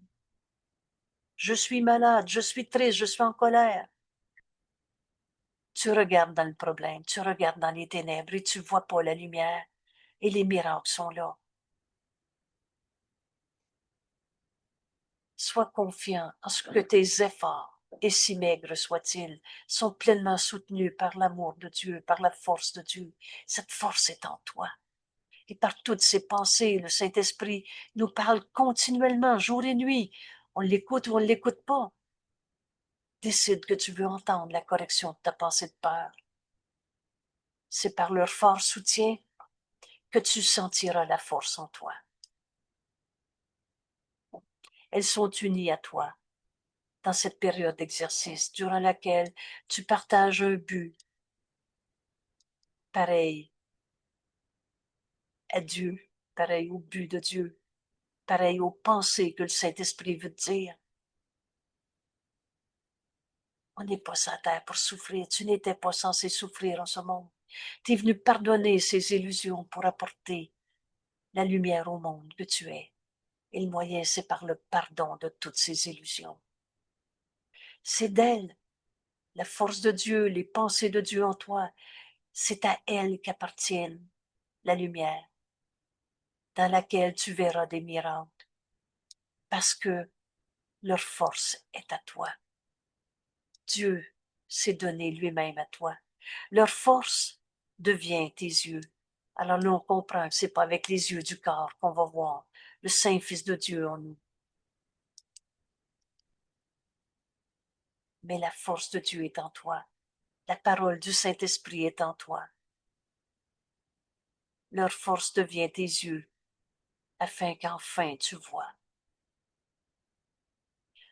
Je suis malade, je suis triste, je suis en colère. Tu regardes dans le problème, tu regardes dans les ténèbres et tu ne vois pas la lumière. Et les miracles sont là. Sois confiant en ce que tes efforts, et si maigres soient-ils, sont pleinement soutenus par l'amour de Dieu, par la force de Dieu. Cette force est en toi. Et par toutes ces pensées, le Saint-Esprit nous parle continuellement, jour et nuit. On l'écoute ou on ne l'écoute pas. Décide que tu veux entendre la correction de ta pensée de peur. C'est par leur fort soutien que tu sentiras la force en toi. Elles sont unies à toi dans cette période d'exercice durant laquelle tu partages un but pareil à Dieu, pareil au but de Dieu, pareil aux pensées que le Saint-Esprit veut te dire. On n'est pas sur terre pour souffrir. Tu n'étais pas censé souffrir en ce monde. Tu es venu pardonner ces illusions pour apporter la lumière au monde que tu es. Et le moyen, c'est par le pardon de toutes ces illusions. C'est d'elle, la force de Dieu, les pensées de Dieu en toi. C'est à elle qu'appartiennent la lumière, dans laquelle tu verras des miracles, parce que leur force est à toi. Dieu s'est donné lui-même à toi. Leur force devient tes yeux. Alors nous, on comprend que c'est pas avec les yeux du corps qu'on va voir le Saint-Fils de Dieu en nous. Mais la force de Dieu est en toi. La parole du Saint-Esprit est en toi. Leur force devient tes yeux, afin qu'enfin tu vois.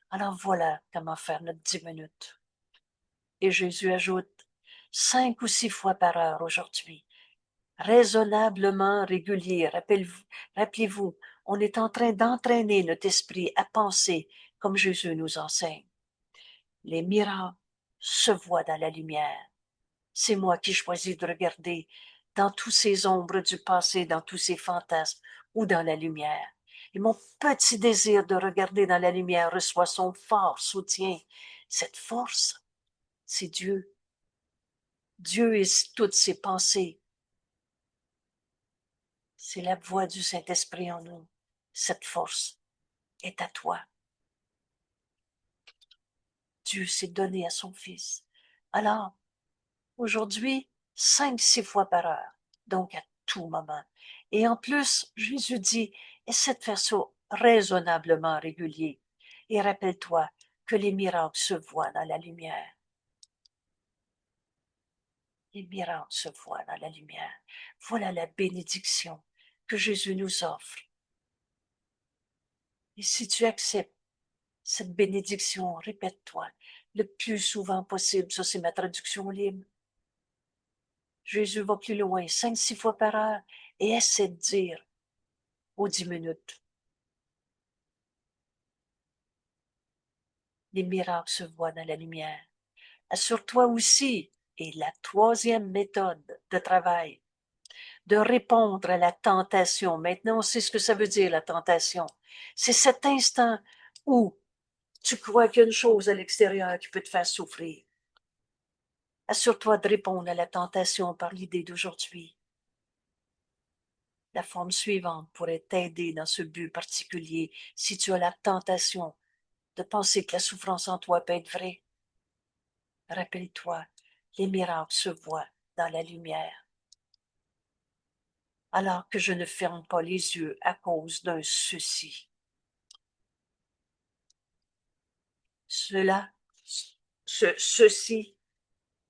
Alors voilà comment faire notre 10 minutes. Et Jésus ajoute 5 ou 6 fois par heure aujourd'hui. Raisonnablement régulier. Rappelez-vous, on est en train d'entraîner notre esprit à penser comme Jésus nous enseigne. Les miracles se voient dans la lumière. C'est moi qui choisis de regarder dans tous ces ombres du passé, dans tous ces fantasmes ou dans la lumière. Et mon petit désir de regarder dans la lumière reçoit son fort soutien. Cette force, c'est Dieu. Dieu et toutes ses pensées. C'est la voix du Saint-Esprit en nous. Cette force est à toi. Dieu s'est donné à son Fils. Alors, aujourd'hui, 5, 6 fois par heure, donc à tout moment. Et en plus, Jésus dit, essaie de faire ça raisonnablement régulier. Et rappelle-toi que les miracles se voient dans la lumière. Les miracles se voient dans la lumière. Voilà la bénédiction que Jésus nous offre. Et si tu acceptes cette bénédiction, répète-toi le plus souvent possible. Ça, c'est ma traduction libre. Jésus va plus loin, 5, 6 fois par heure, et essaie de dire aux 10 minutes. Les miracles se voient dans la lumière. Assure-toi aussi, et la troisième méthode de travail, de répondre à la tentation. Maintenant, on sait ce que ça veut dire, la tentation. C'est cet instant où tu crois qu'il y a une chose à l'extérieur qui peut te faire souffrir. Assure-toi de répondre à la tentation par l'idée d'aujourd'hui. La forme suivante pourrait t'aider dans ce but particulier si tu as la tentation de penser que la souffrance en toi peut être vraie. Rappelle-toi, les miracles se voient dans la lumière. Alors que je ne ferme pas les yeux à cause d'un ceci. Ceci,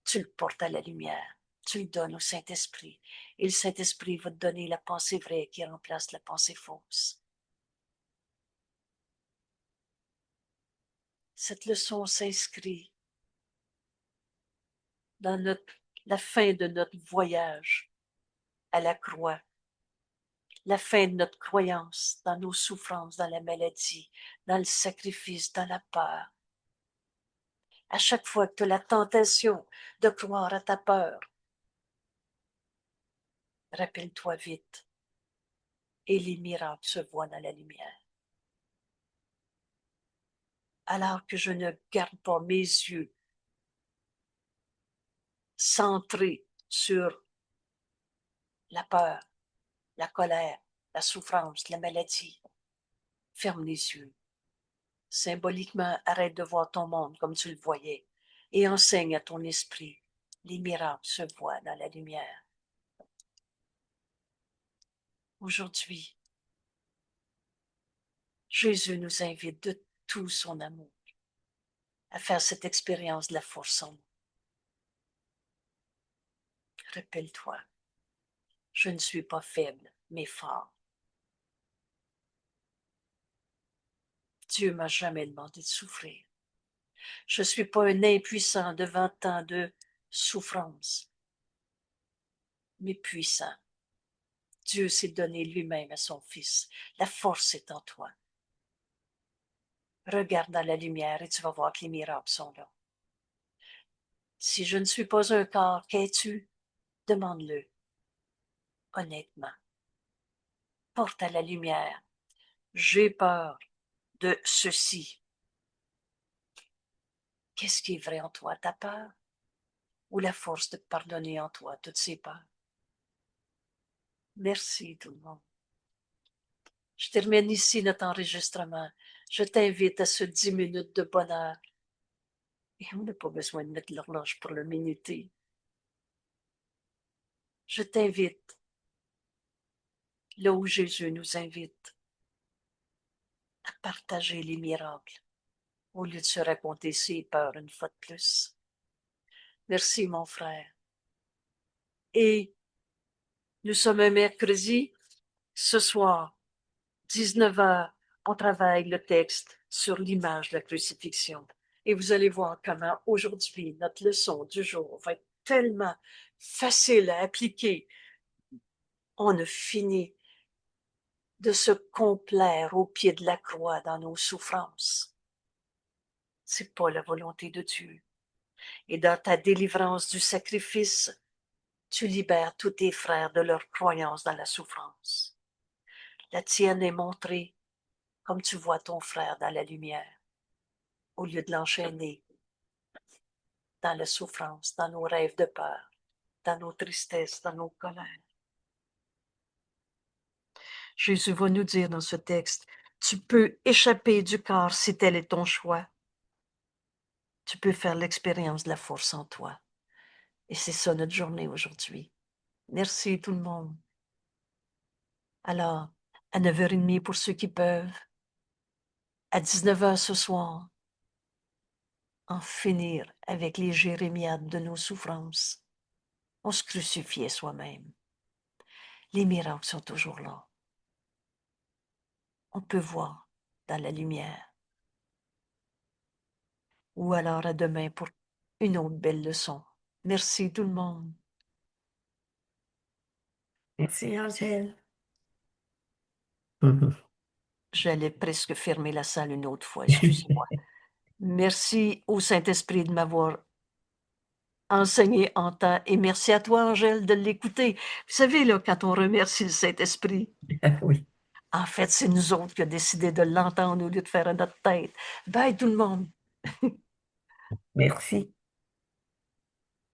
tu le portes à la lumière. Tu le donnes au Saint-Esprit. Et le Saint-Esprit va te donner la pensée vraie qui remplace la pensée fausse. Cette leçon s'inscrit dans la fin de notre voyage à la croix, la fin de notre croyance dans nos souffrances, dans la maladie, dans le sacrifice, dans la peur. À chaque fois que tu as la tentation de croire à ta peur, rappelle-toi vite, et les miracles se voient dans la lumière. Alors que je ne garde pas mes yeux centrés sur la peur, la colère, la souffrance, la maladie, ferme les yeux. Symboliquement, arrête de voir ton monde comme tu le voyais et enseigne à ton esprit. Les miracles se voient dans la lumière. Aujourd'hui, Jésus nous invite de tout son amour à faire cette expérience de la force en nous. Rappelle-toi, je ne suis pas faible, mais fort. Dieu m'a jamais demandé de souffrir. Je ne suis pas un impuissant devant tant de souffrance, mais puissant. Dieu s'est donné lui-même à son Fils. La force est en toi. Regarde dans la lumière et tu vas voir que les miracles sont là. Si je ne suis pas un corps, qu'es-tu? Demande-le, honnêtement. Porte à la lumière. J'ai peur de ceci. Qu'est-ce qui est vrai en toi? Ta peur? Ou la force de pardonner en toi toutes ces peurs? Merci tout le monde. Je termine ici notre enregistrement. Je t'invite à ce 10 minutes de bonheur. Et on n'a pas besoin de mettre l'horloge pour le minuter. Je t'invite, là où Jésus nous invite, à partager les miracles, au lieu de se raconter ses peurs une fois de plus. Merci, mon frère. Et nous sommes un mercredi, ce soir, 19h, on travaille le texte sur l'image de la crucifixion. Et vous allez voir comment aujourd'hui, notre leçon du jour va être tellement facile à appliquer. On a fini de se complaire au pied de la croix dans nos souffrances. C'est pas la volonté de Dieu. Et dans ta délivrance du sacrifice, tu libères tous tes frères de leur croyance dans la souffrance. La tienne est montrée comme tu vois ton frère dans la lumière, au lieu de l'enchaîner dans la souffrance, dans nos rêves de peur, dans nos tristesses, dans nos colères. Jésus va nous dire dans ce texte, tu peux échapper du corps si tel est ton choix. Tu peux faire l'expérience de la force en toi. Et c'est ça notre journée aujourd'hui. Merci tout le monde. Alors, à 9h30 pour ceux qui peuvent, à 19h ce soir, en finir avec les jérémiades de nos souffrances. On se crucifiait soi-même. Les miracles sont toujours là. On peut voir dans la lumière. Ou alors à demain pour une autre belle leçon. Merci tout le monde. Merci, Angèle. J'allais presque fermer la salle une autre fois, excusez-moi. Merci au Saint-Esprit de m'avoir enseigné en temps et merci à toi, Angèle, de l'écouter. Vous savez, là, quand on remercie le Saint-Esprit, Oui. en fait, c'est nous autres qui avons décidé de l'entendre au lieu de faire à notre tête. Bye tout le monde. Merci.